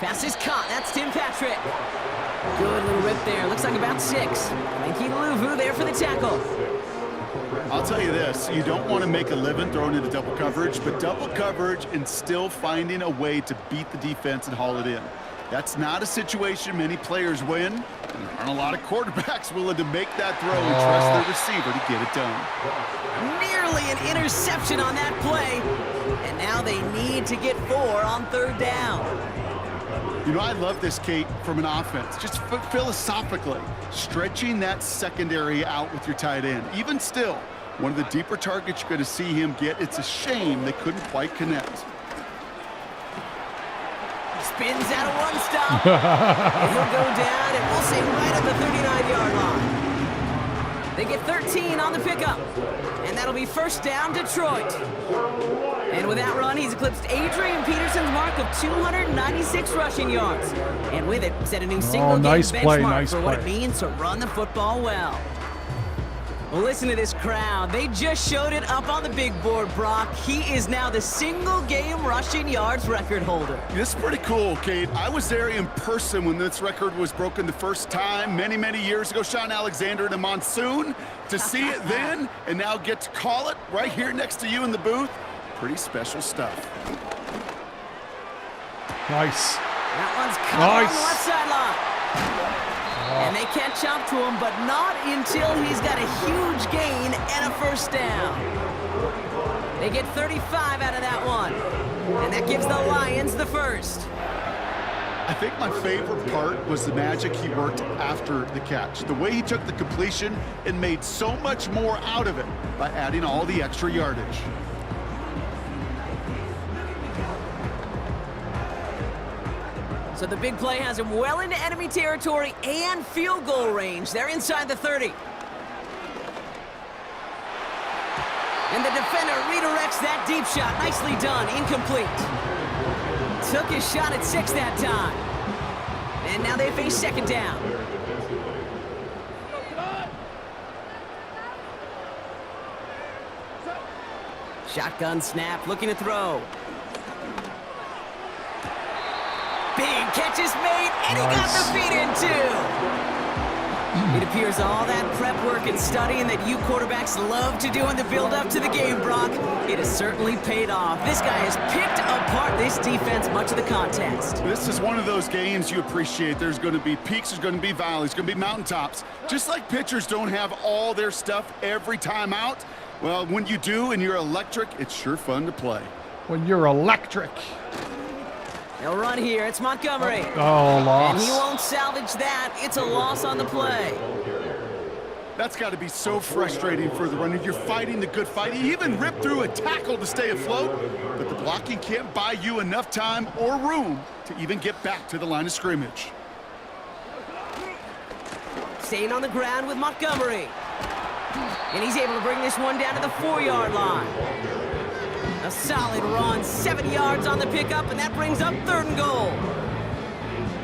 Pass is caught. That's Tim Patrick. Good little rip there. Looks like about 6. Frankie Louvu there for the tackle. I'll tell you this, you don't want to make a living throwing into double coverage, but double coverage and still finding a way to beat the defense and haul it in. That's not a situation many players win. And there aren't a lot of quarterbacks willing to make that throw and trust their receiver to get it done. Nearly an interception on that play. And now they need to get 4 on 3rd down. You know, I love this, Kate, from an offense. Just philosophically, stretching that secondary out with your tight end. Even still, one of the deeper targets you're going to see him get. It's a shame they couldn't quite connect. Spins out of one stop. And he'll go down, and we'll say right at the 39-yard line. They get 13 on the pickup. And that'll be 1st down, Detroit. And with that run, he's eclipsed Adrian Peterson's mark of 296 rushing yards. And with it, set a new single-game benchmark for what it means to run the football well. Well, listen to this crowd. They just showed it up on the big board, Brock. He is now the single-game rushing yards record holder. This is pretty cool, Kate. I was there in person when this record was broken the first time many, many years ago. Sean Alexander in a monsoon. To see it then and now get to call it right here next to you in the booth, pretty special stuff. Nice. That one's caught on the left sideline. And they catch up to him, but not until he's got a huge gain and a 1st down. They get 35 out of that one. And that gives the Lions the 1st. I think my favorite part was the magic he worked after the catch. The way he took the completion and made so much more out of it by adding all the extra yardage. So the big play has him well into enemy territory and field goal range. They're inside the 30. And the defender redirects that deep shot. Nicely done. Incomplete. Took his shot at 6 that time. And now they face 2nd down. Shotgun snap, looking to throw. Big catch is made, and he got the feet in too. It appears all that prep work and studying that you quarterbacks love to do in the build-up to the game, Brock, it has certainly paid off. This guy has picked apart this defense much of the contest. This is one of those games you appreciate. There's going to be peaks, there's going to be valleys, there's going to be mountaintops. Just like pitchers don't have all their stuff every time out, well, when you do and you're electric, it's sure fun to play. When you're electric. They'll run here. It's Montgomery. Oh, loss. And he won't salvage that. It's a loss on the play. That's got to be so frustrating for the runner. You're fighting the good fight. You even rip through a tackle to stay afloat, but the blocking can't buy you enough time or room to even get back to the line of scrimmage. Staying on the ground with Montgomery. And he's able to bring this one down to the 4-yard line. A solid run, 7 yards on the pickup, and that brings up 3rd and goal.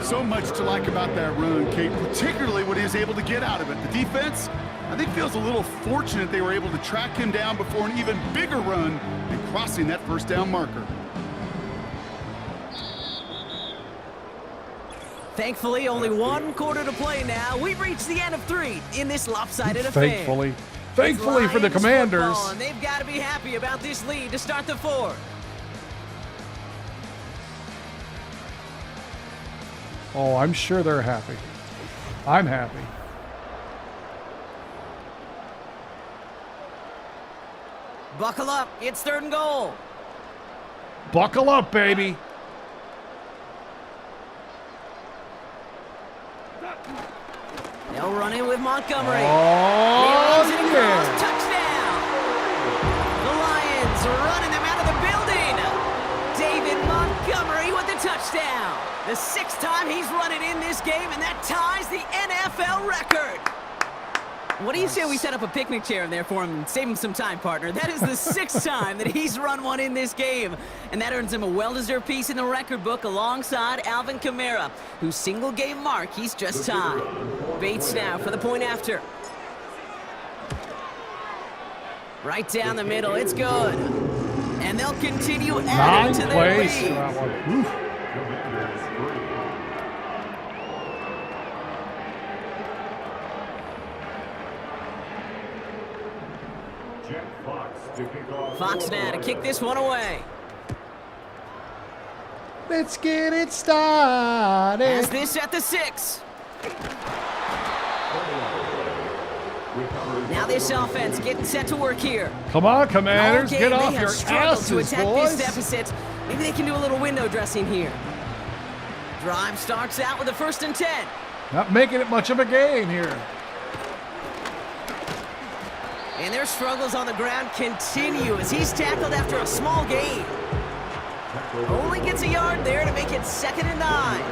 So much to like about that run, Kate, particularly what he was able to get out of it. The defense, I think, feels a little fortunate they were able to track him down before an even bigger run and crossing that 1st down marker. Thankfully, only 1 quarter to play now. We've reached the end of 3 in this lopsided affair. Thankfully for the Lions Commanders. football, and they've got to be happy about this lead to start the 4th. Oh, I'm sure they're happy. I'm happy. Buckle up. It's 3rd and goal. Buckle up, baby. They'll run in with Montgomery. Oh, yeah. Touchdown. The Lions running them out of the building. David Montgomery with the touchdown. The 6th time he's run it in this game, and that ties the NFL record. What do you say we set up a picnic chair in there for him and save him some time, partner? That is the 6th time that he's run one in this game. And that earns him a well-deserved piece in the record book alongside Alvin Kamara, whose single-game mark he's just tied. Bates now for the point after. Right down the middle, it's good. And they'll continue adding to their lead. Fox now to kick this one away. Let's get it started. Has this at the 6. Now this offense getting set to work here. Come on, Commanders, All get game off they have your struggled to asses, attack boys. this deficit. Maybe they can do a little window dressing here. Drive starts out with a 1st and 10. Not making it much of a game here. And their struggles on the ground continue as he's tackled after a small gain. Only gets a yard there to make it 2nd and 9.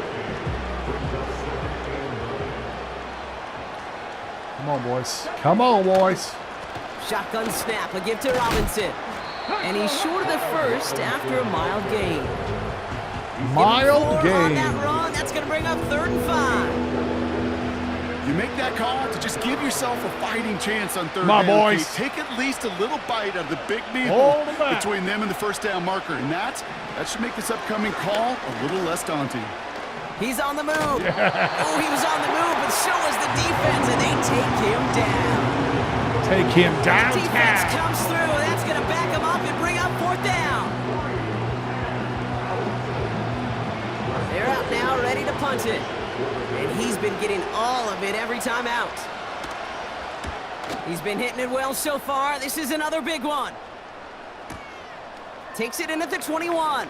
Come on, boys. Come on, boys. Shotgun snap, a give to Robinson. And he's short of the 1st after a mild gain. Mild On game. that run, that's going to bring up 3rd and 5. You make that call to just give yourself a fighting chance on 3rd Come on, down. boys. Kate. Take at least a little bite of the big meal Hold 'em back. between them and the 1st down marker. And that should make this upcoming call a little less daunting. He's on the move. Oh, he was on the move, but so was the defense, and they take him down. Take him Defense downtown. comes through. That's going to back him up and bring up 4th down. They're out now, ready to punt it. And he's been getting all of it every time out. He's been hitting it well so far. This is another big one. Takes it in at the 21.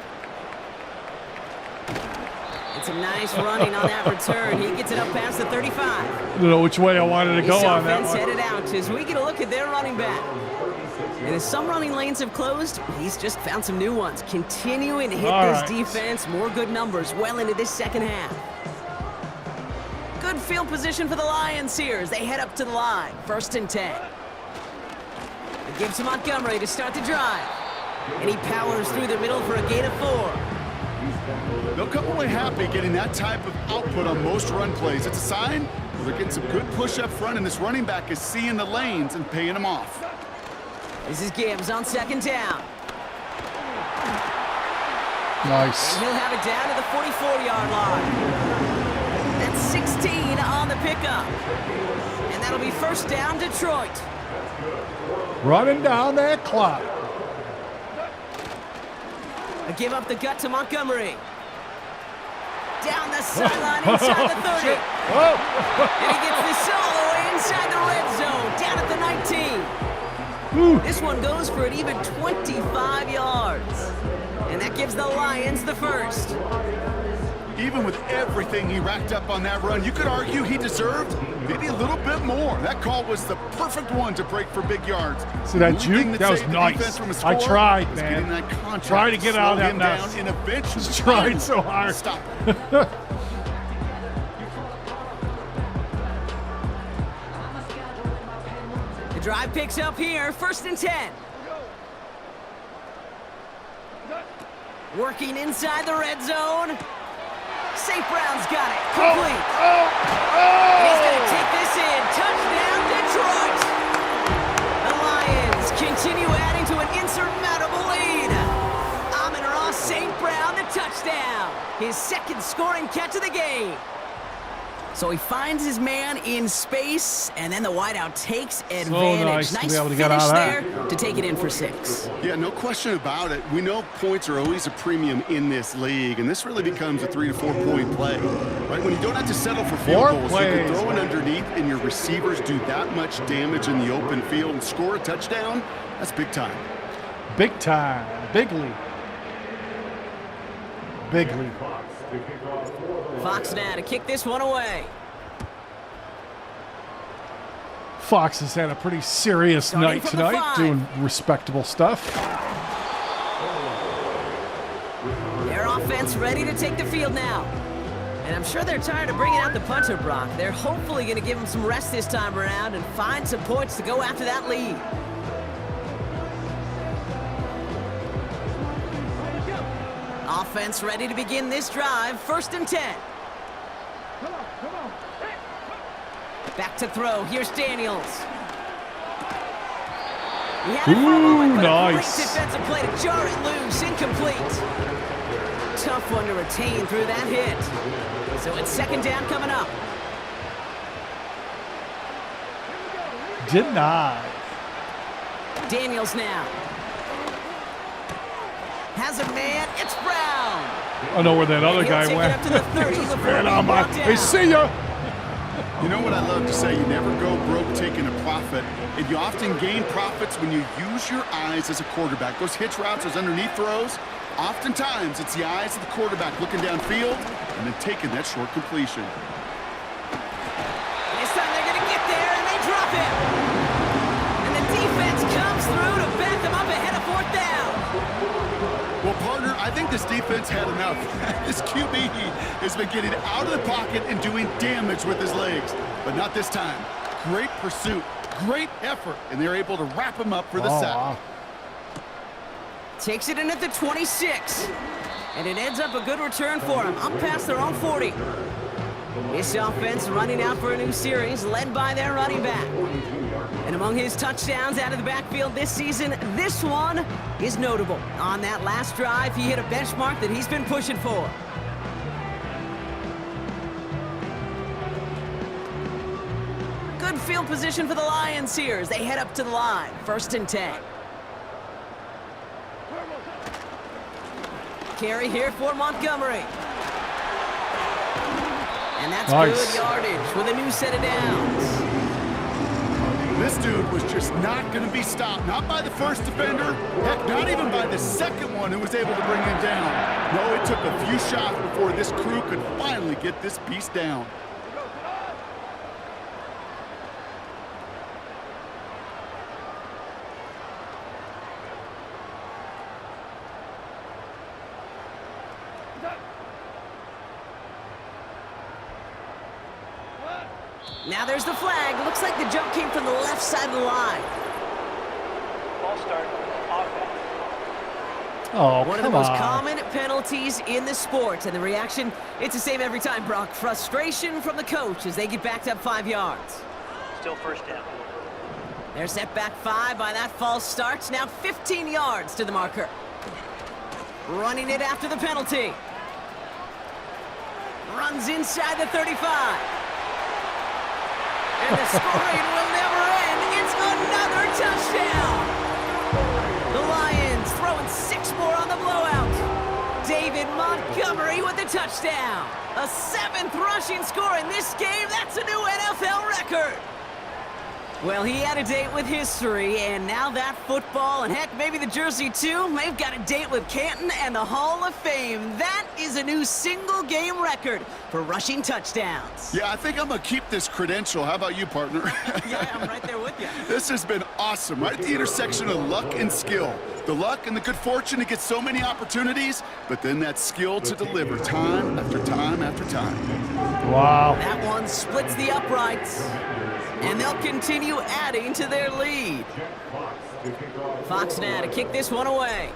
It's a nice running on that return. He gets it up past the 35. I don't know which way I wanted to This go on that offense one. headed out as we get a look at their running back. And as some running lanes have closed, he's just found some new ones. Continuing to hit All this right. defense. More good numbers well into this 2nd half. Good field position for the Lions here as they head up to the line. 1st and 10. It gives to Montgomery to start the drive. And he powers through the middle for a gain of 4. They'll come away happy getting that type of output on most run plays. It's a sign they're getting some good push up front, and this running back is seeing the lanes and paying them off. This is Gibbs on 2nd down. Nice. And he'll have it down to the 44-yard line. That's 16 on the pickup. And that'll be 1st down, Detroit. Running down that clock. A give up the gut to Montgomery. Down the sideline inside the 30. And he gets this all the way inside the red zone, down at the 19. This one goes for an even 25 yards. And that gives the Lions the 1st. Even with everything he racked up on that run, you could argue he deserved maybe a little bit more. That call was the perfect one to break for big yards. See that The only thing juke? That was saved the defense nice. from a I score tried, was man. getting that contract Tried to get out of slow that him mess. down and eventually Tried so hard. Stop. The drive picks up here, 1st and 10. Working inside the red zone. St. Brown's got it. Complete. And he's going to take this in. Touchdown, Detroit. The Lions continue adding to an insurmountable lead. Amon-Ra St. Brown, the touchdown. His second scoring catch of the game. So he finds his man in space, and then the wideout takes advantage. Nice to be Nice able to finish get out of there that. to take it in for 6. Yeah, no question about it. We know points are always a premium in this league, and this really becomes a 3 to 4 point play. Right? When you don't have to settle for field 4 goals, you plays. can throw it underneath, and your receivers do that much damage in the open field and score a touchdown. That's big time. Big time. Big league. Big league. Fox now to kick this one away. Fox has had a pretty serious Starting night from the tonight, 5. doing respectable stuff. Their offense ready to take the field now. And I'm sure they're tired of bringing out the punter, Brock. They're hopefully going to give him some rest this time around and find some points to go after that lead. Offense ready to begin this drive. 1st and 10. Back to throw. Here's Daniels. He had it for a moment, but a great Nice. defensive play to jar it loose. Incomplete. Tough one to retain through that hit. So it's 2nd down coming up. Denied. Daniels now. Has a man. It's Brown. I know where that other He'll guy take it went. up to the 30 before Man, being I'm brought out. down. Hey, see ya. You know what I love to say? You never go broke taking a profit, and you often gain profits when you use your eyes as a quarterback. Those hitch routes, those underneath throws, oftentimes it's the eyes of the quarterback looking downfield and then taking that short completion. This time they're going to get there, and they drop him. And the defense comes through to back them up ahead of 4th down. Well, partner, I think this defense had enough. This QB has been getting out of the pocket and doing damage with his legs, but not this time. Great pursuit, great effort, and they're able to wrap him up for the sack. Wow. Takes it in at the 26. And it ends up a good return for him, up past their own 40. This offense running out for a new series, led by their running back. And among his touchdowns out of the backfield this season, this one is notable. On that last drive, he hit a benchmark that he's been pushing for. Good field position for the Lions here as they head up to the line. 1st and 10. Carry here for Montgomery. And that's Nice. good yardage with a new set of downs. This dude was just not going to be stopped. Not by the first defender. Heck, not even by the second one who was able to bring him down. No, it took a few shots before this crew could finally get this piece down. Now there's the flag. Looks like the jump came from the left side of the line. False start. Offense. Oh, One of the come most on. common penalties in the sport. And the reaction, it's the same every time, Brock. Frustration from the coach as they get backed up 5 yards. Still 1st down. They're set back 5 by that false start. Now 15 yards to the marker. Running it after the penalty. Runs inside the 35. And the scoring will never end. It's another touchdown. The Lions throwing 6 more on the blowout. David Montgomery with the touchdown. A 7th rushing score in this game. That's a new NFL record. Well, he had a date with history, and now that football, and heck, maybe the jersey too, they've got a date with Canton and the Hall of Fame. That is a new single-game record for rushing touchdowns. Yeah, I think I'm going to keep this credential. How about you, partner? Yeah, I'm right there with you. This has been awesome, right at the intersection of luck and skill. The luck and the good fortune to get so many opportunities, but then that skill to deliver time after time after time. Wow. That one splits the uprights, and they'll continue adding to their lead. Fox now to kick this one away.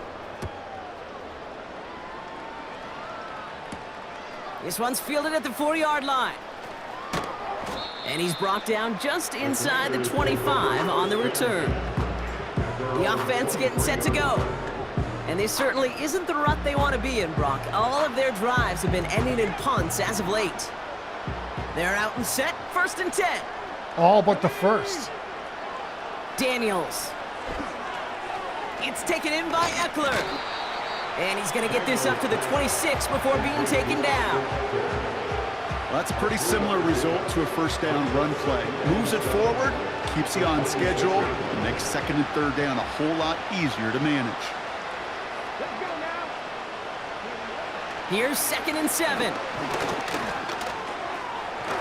This one's fielded at the 4-yard line. And he's brought down just inside the 25 on the return. The offense getting set to go. And this certainly isn't the rut they want to be in, Brock. All of their drives have been ending in punts as of late. They're out and set, 1st and 10. All but the first. Daniels. It's taken in by Eckler. And he's going to get this up to the 26 before being taken down. Well, that's a pretty similar result to a first down run play. Moves it forward, keeps you on schedule, and makes 2nd and 3rd down a whole lot easier to manage. Here's 2nd and 7.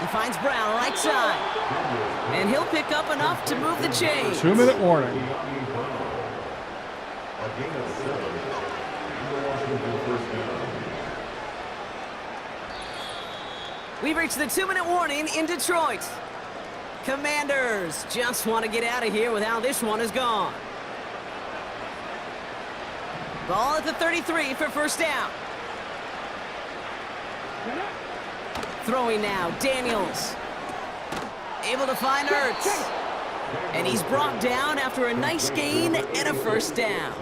He finds Brown right side. And he'll pick up enough to move the chains. 2-minute warning. We've reached the 2-minute warning in Detroit. Commanders just want to get out of here with how this one is gone. Ball at the 33 for 1st down. Throwing now, Daniels. Able to find Ertz. And he's brought down after a nice gain and a 1st down.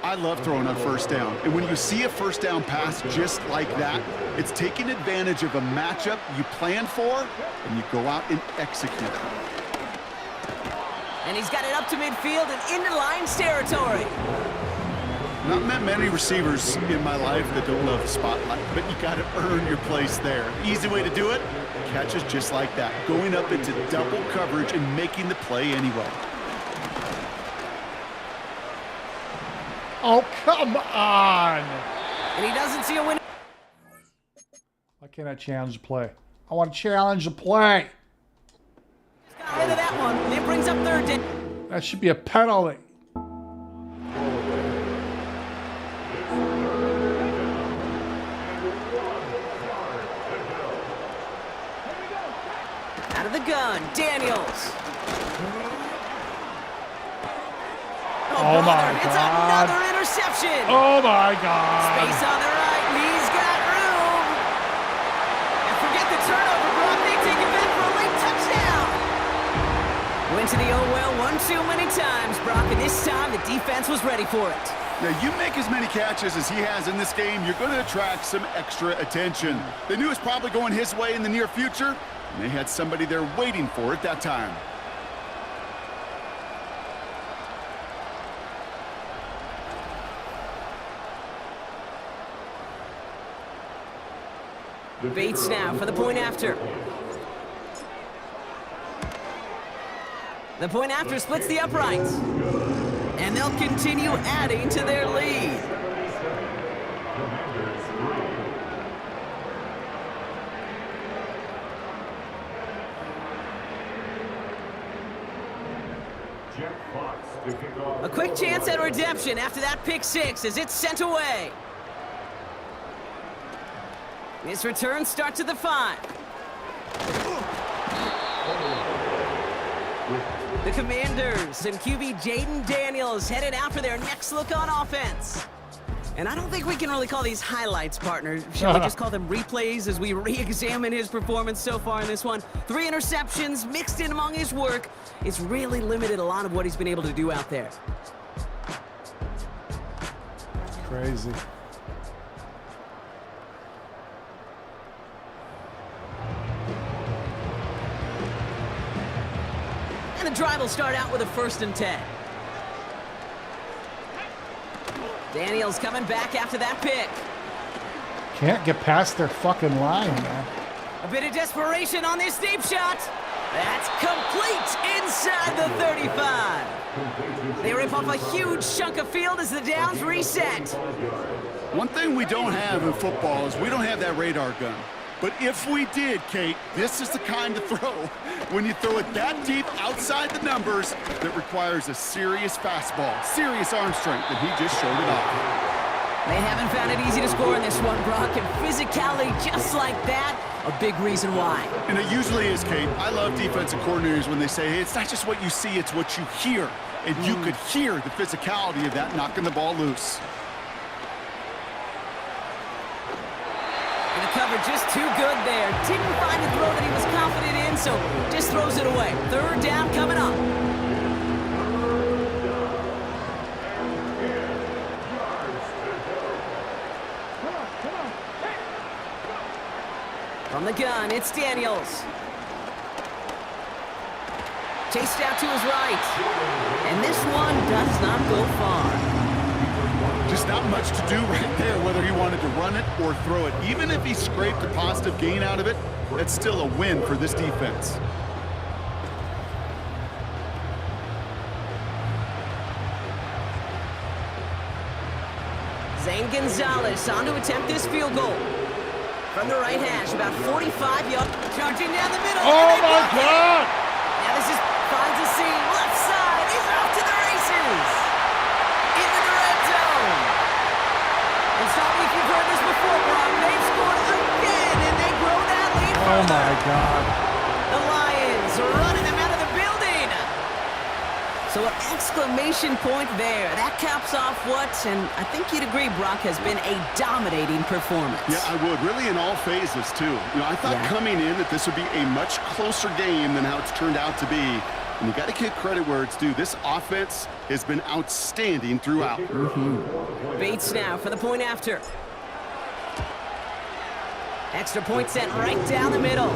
I love throwing on 1st down. And when you see a 1st down pass just like that, it's taking advantage of a matchup you planned for, and you go out and execute it. And he's got it up to midfield and into Lions territory. Not met many receivers in my life that don't love the spotlight, but you got to earn your place there. Easy way to do it, catches just like that, going up into double coverage and making the play anyway. Oh, come on. And he doesn't see a win. Why can't I challenge the play? I want to challenge the play. Got rid of that one. And it brings up 3rd down. That should be a penalty. Out of the gun, Daniels. Oh my It's God. another interception. Oh my God. Space on the right, and he's got room. And forget the turnover, Brock. They take it back for a late touchdown. Went to the oh well one too many times, Brock, and this time the defense was ready for it. Now, you make as many catches as he has in this game, you're going to attract some extra attention. They knew it was probably going his way in the near future, and they had somebody there waiting for it that time. Bates now for the point after. The point after splits the uprights. And they'll continue adding to their lead. A quick chance at redemption after that pick 6 as it's sent away. This return starts at the 5. The Commanders and QB Jaden Daniels headed out for their next look on offense. And I don't think we can really call these highlights, partner. Shall we just call them replays as we re-examine his performance so far in this one? 3 interceptions mixed in among his work. It's really limited a lot of what he's been able to do out there. Crazy. And the drive will start out with a 1st and 10. Daniels coming back after that pick. Can't get past their fucking line, man. A bit of desperation on this deep shot. That's complete inside the 35. They rip off a huge chunk of field as the downs reset. One thing we don't have in football is we don't have that radar gun. But if we did, Kate, this is the kind of throw, when you throw it that deep outside the numbers, that requires a serious fastball, serious arm strength, and he just showed it off. They haven't found it easy to score in this one, Brock, and physicality just like that, a big reason why. And it usually is, Kate. I love defensive coordinators when they say, hey, it's not just what you see, it's what you hear. And you could hear the physicality of that knocking the ball loose. receiver just too good there. Didn't find a throw that he was confident in, so just throws it away. Third down coming up. From the gun, it's Daniels. Chased out to his right. And this one does not go far. Just not much to do right there, whether he wanted to run it or throw it. Even if he scraped a positive gain out of it, that's still a win for this defense. Zane Gonzalez on to attempt this field goal. From the right hash, about 45 yards. Charging down the middle. Oh, my God! Now this is finds a seam. Left side. He's off to the races. Into the red zone. And stop me if you've heard this before, Brock. They've scored again, and they grow that lead. Oh, my God. The Lions are running them out of the building. So an exclamation point there. That caps off what, and I think you'd agree, Brock, has been a dominating performance. Yeah, I would. Really in all phases, too. You know, I thought coming in that this would be a much closer game than how it's turned out to be. And you got to give credit where it's due. This offense has been outstanding throughout. Bates now for the point after. Extra point sent right down the middle.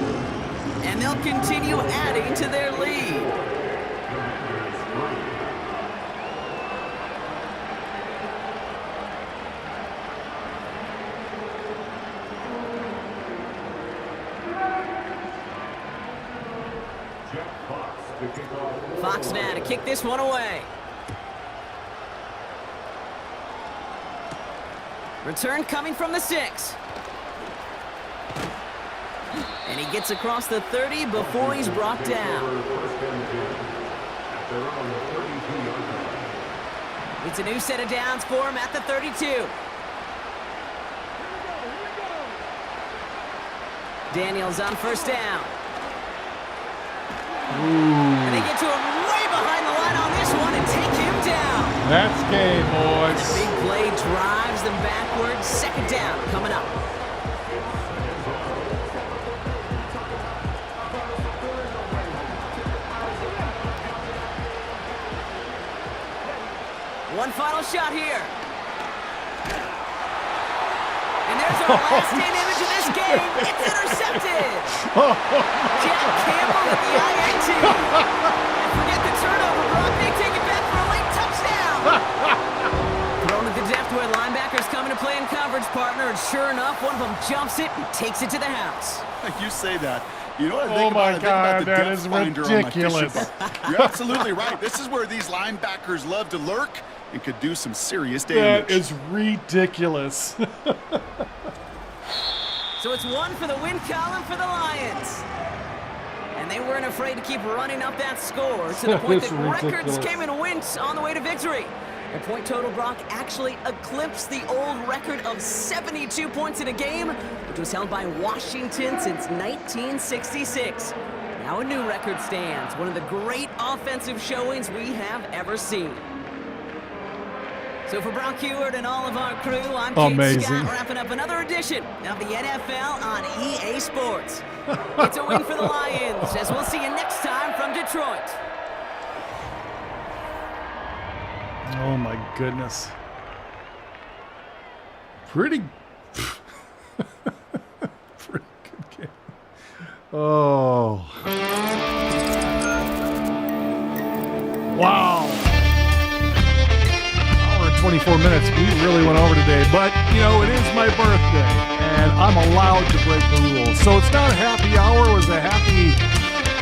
And they'll continue adding to their lead. Fox now to kick this one away. Return coming from the 6. And he gets across the 30 before he's brought down. It's a new set of downs for him at the 32. Daniels on first down. And they get to him way behind the line on this one and take him down. That's game, boys. The big play drives them backwards. Second down coming up. One final shot here. And there's our last in image of this game. It's intercepted. Jack Campbell with the INT. And forget the turnover, Brock. They take it back for a late touchdown. Thrown to the depth where linebackers coming to play in coverage, partner. And sure enough, one of them jumps it and takes it to the house. You say that. You know what I Oh think my about? God, I think about that the is depth finder on my ridiculous. fishing boat. You're absolutely right. This is where these linebackers love to lurk and could do some serious damage. That is ridiculous. So it's one for the win column for the Lions. And they weren't afraid to keep running up that score to the point It's that records ridiculous. came and went on the way to victory. Their point total, Brock, actually eclipsed the old record of 72 points in a game, which was held by Washington since 1966. Now a new record stands, one of the great offensive showings we have ever seen. So for Brock Heward and all of our crew, I'm Kate Amazing. Scott, wrapping up another edition of the NFL on EA Sports. It's a win for the Lions, as we'll see you next time from Detroit. Oh my goodness. Pretty pretty good game. Oh. Wow. Hour and 24 minutes. We really went over today, but you know, it is my birthday and I'm allowed to break the rules. So it's not a happy hour, it was a happy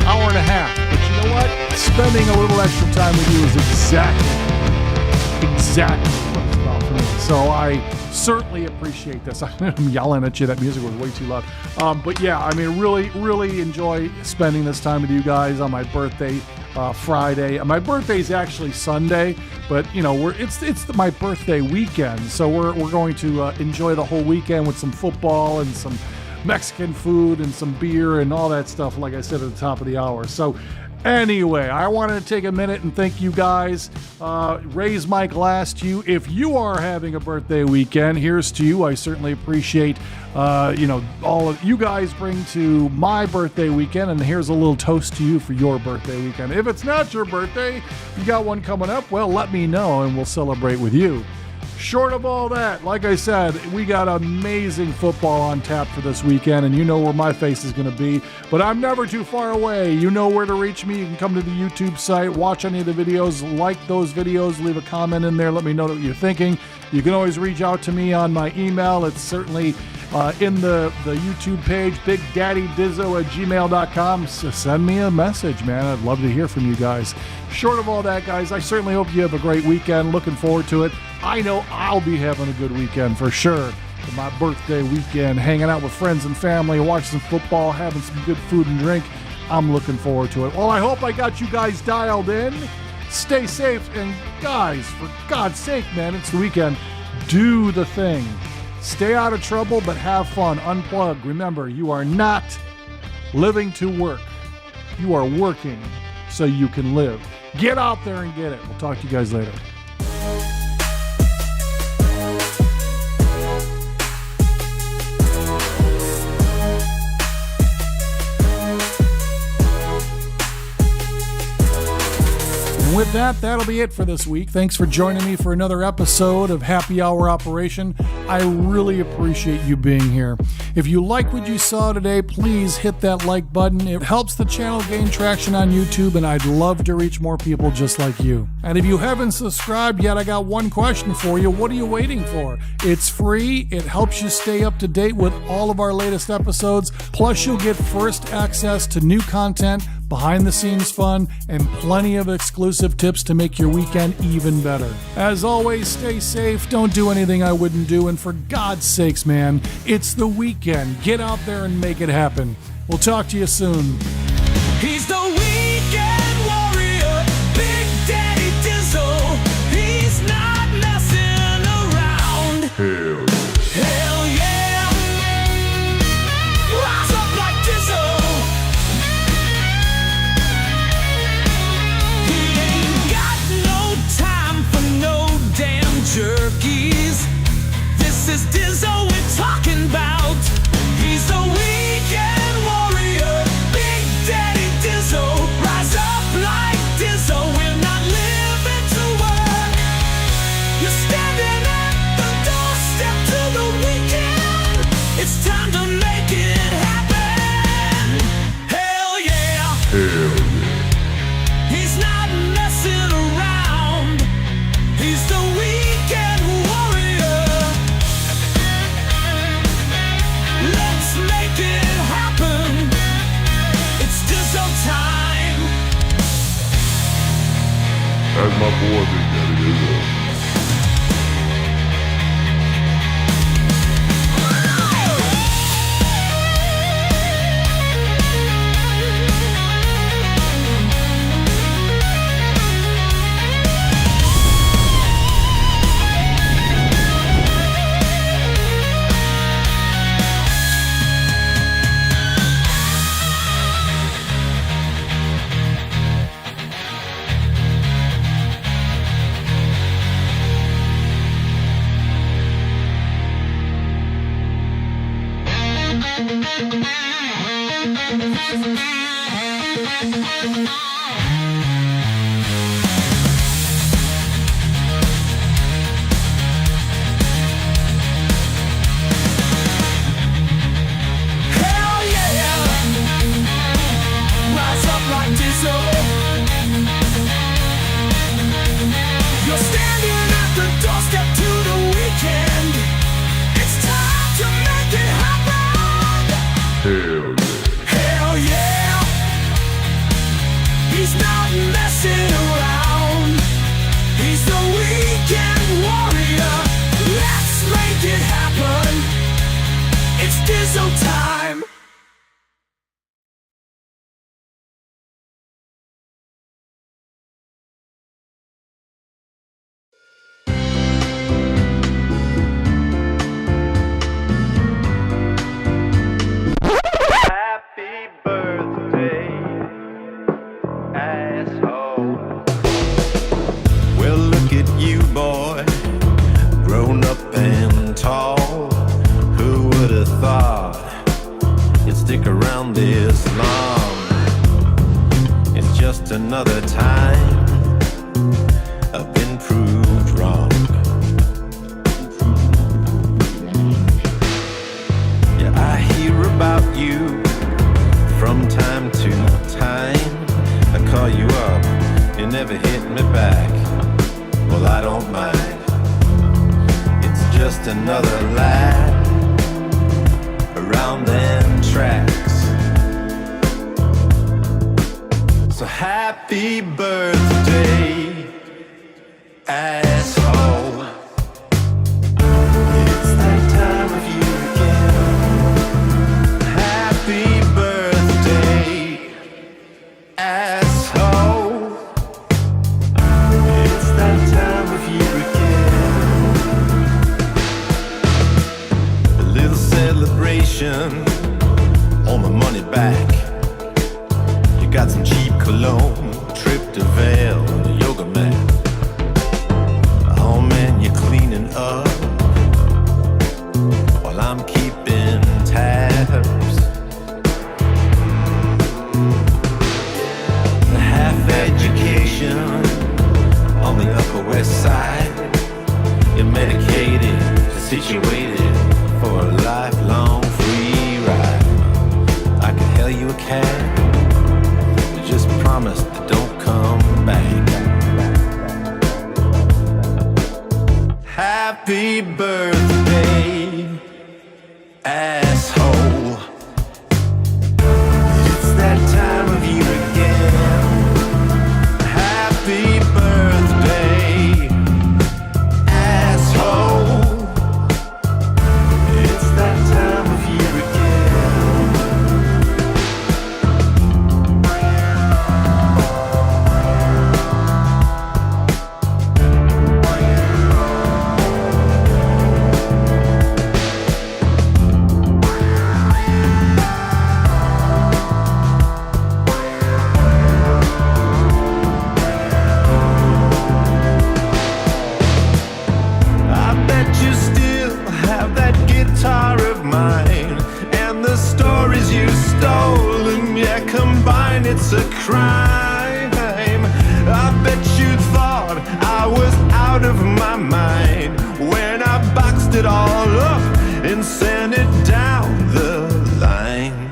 hour and a half. But you know what? Spending a little extra time with you is exactly what it's about for me. So I certainly appreciate this. I'm yelling at you. That music was way too loud. But yeah, I mean, really enjoy spending this time with you guys on my birthday, Friday. My birthday is actually Sunday, but you know, it's my birthday weekend. So we're going to enjoy the whole weekend with some football and some Mexican food and some beer and all that stuff, like I said at the top of the hour. So anyway, I wanted to take a minute and thank you guys. Raise my glass to you. If you are having a birthday weekend, here's to you. I certainly appreciate, all of you guys bring to my birthday weekend, and here's a little toast to you for your birthday weekend. If it's not your birthday, you got one coming up, well, let me know and we'll celebrate with you. Short of all that, like I said, we got amazing football on tap for this weekend, and you know where my face is going to be. But I'm never too far away. You know where to reach me. You can come to the YouTube site, watch any of the videos, like those videos, leave a comment in there, let me know what you're thinking. You can always reach out to me on my email. It's certainly in the YouTube page, BigDaddyDizzo@gmail.com. So send me a message, man. I'd love to hear from you guys. Short of all that, guys, I certainly hope you have a great weekend. Looking forward to it. I know I'll be having a good weekend for sure. For my birthday weekend, hanging out with friends and family, watching some football, having some good food and drink. I'm looking forward to it. Well, I hope I got you guys dialed in. Stay safe, and guys, for God's sake, man, it's the weekend. Do the thing. Stay out of trouble, but have fun. Unplug. Remember, you are not living to work. You are working so you can live. Get out there and get it. We'll talk to you guys later. With that, that'll be it for this week. Thanks for joining me for another episode of Happy Hour Operation. I really appreciate you being here. If you like what you saw today, please hit that like button. It helps the channel gain traction on YouTube, and I'd love to reach more people just like you. And if you haven't subscribed yet, I got one question for you. What are you waiting for? It's free. It helps you stay up to date with all of our latest episodes. Plus, you'll get first access to new content, behind the scenes fun, and plenty of exclusive tips to make your weekend even better. As always, stay safe, don't do anything I wouldn't do, and for God's sakes, man, it's the weekend. Get out there and make it happen. We'll talk to you soon. He's the weekend warrior, Big Daddy Dizzo. He's not messing around. Hell yeah. Rise up like Dizzo. He ain't got no time for no damn jerkies. This is Dizzo we're talking about. He's the weekend warrior, Big Daddy Dizzo. Rise up like Dizzo, we're not living to work. You're standing at the doorstep to the weekend. It's time to make it happen. Hell yeah. He's not messing around. He's the weekend warrior. Let's make it happen. It's Dizzo time. That's my boy, Big Daddy Dizzo. Hell yeah. Rise up like Dizzo. You're standing at the doorstep to the weekend. It's time to make it happen. Hell yeah. He's not messing around. He's the weekend warrior. Let's make it happen. It's Dizzo time. another time I've been proved wrong. Yeah, I hear about you from time to time. I call you up, you never hit me back. Well, I don't mind. It's just another lap around them tracks. So happy birthday, asshole. It's that time of year again. Happy birthday, asshole. It's that time of year again. A little celebration on my money back. You got some cheap cologne, trip to Vail, and a yoga mat. Oh man, you're cleaning up while I'm keeping tabs. The half education on the Upper West Side. You're medicated, situated for a lifelong free ride. I could hail you a cab. Just promise that don't come back. Happy birthday, asshole. It's that time of year again. Happy birthday, asshole. It's that time of year again. Of mine and the stories you stole, and yeah, combined it's a crime. I bet you thought I was out of my mind when I boxed it all up and sent it down the line.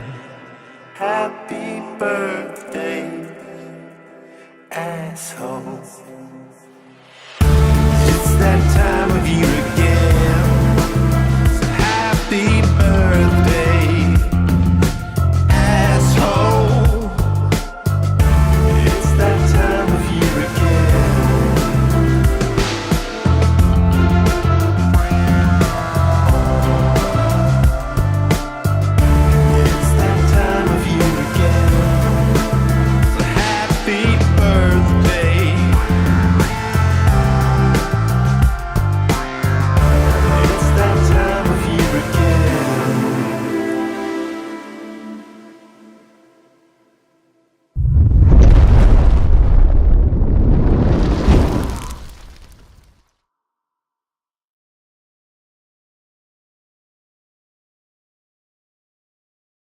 Happy birthday, asshole. It's that time of year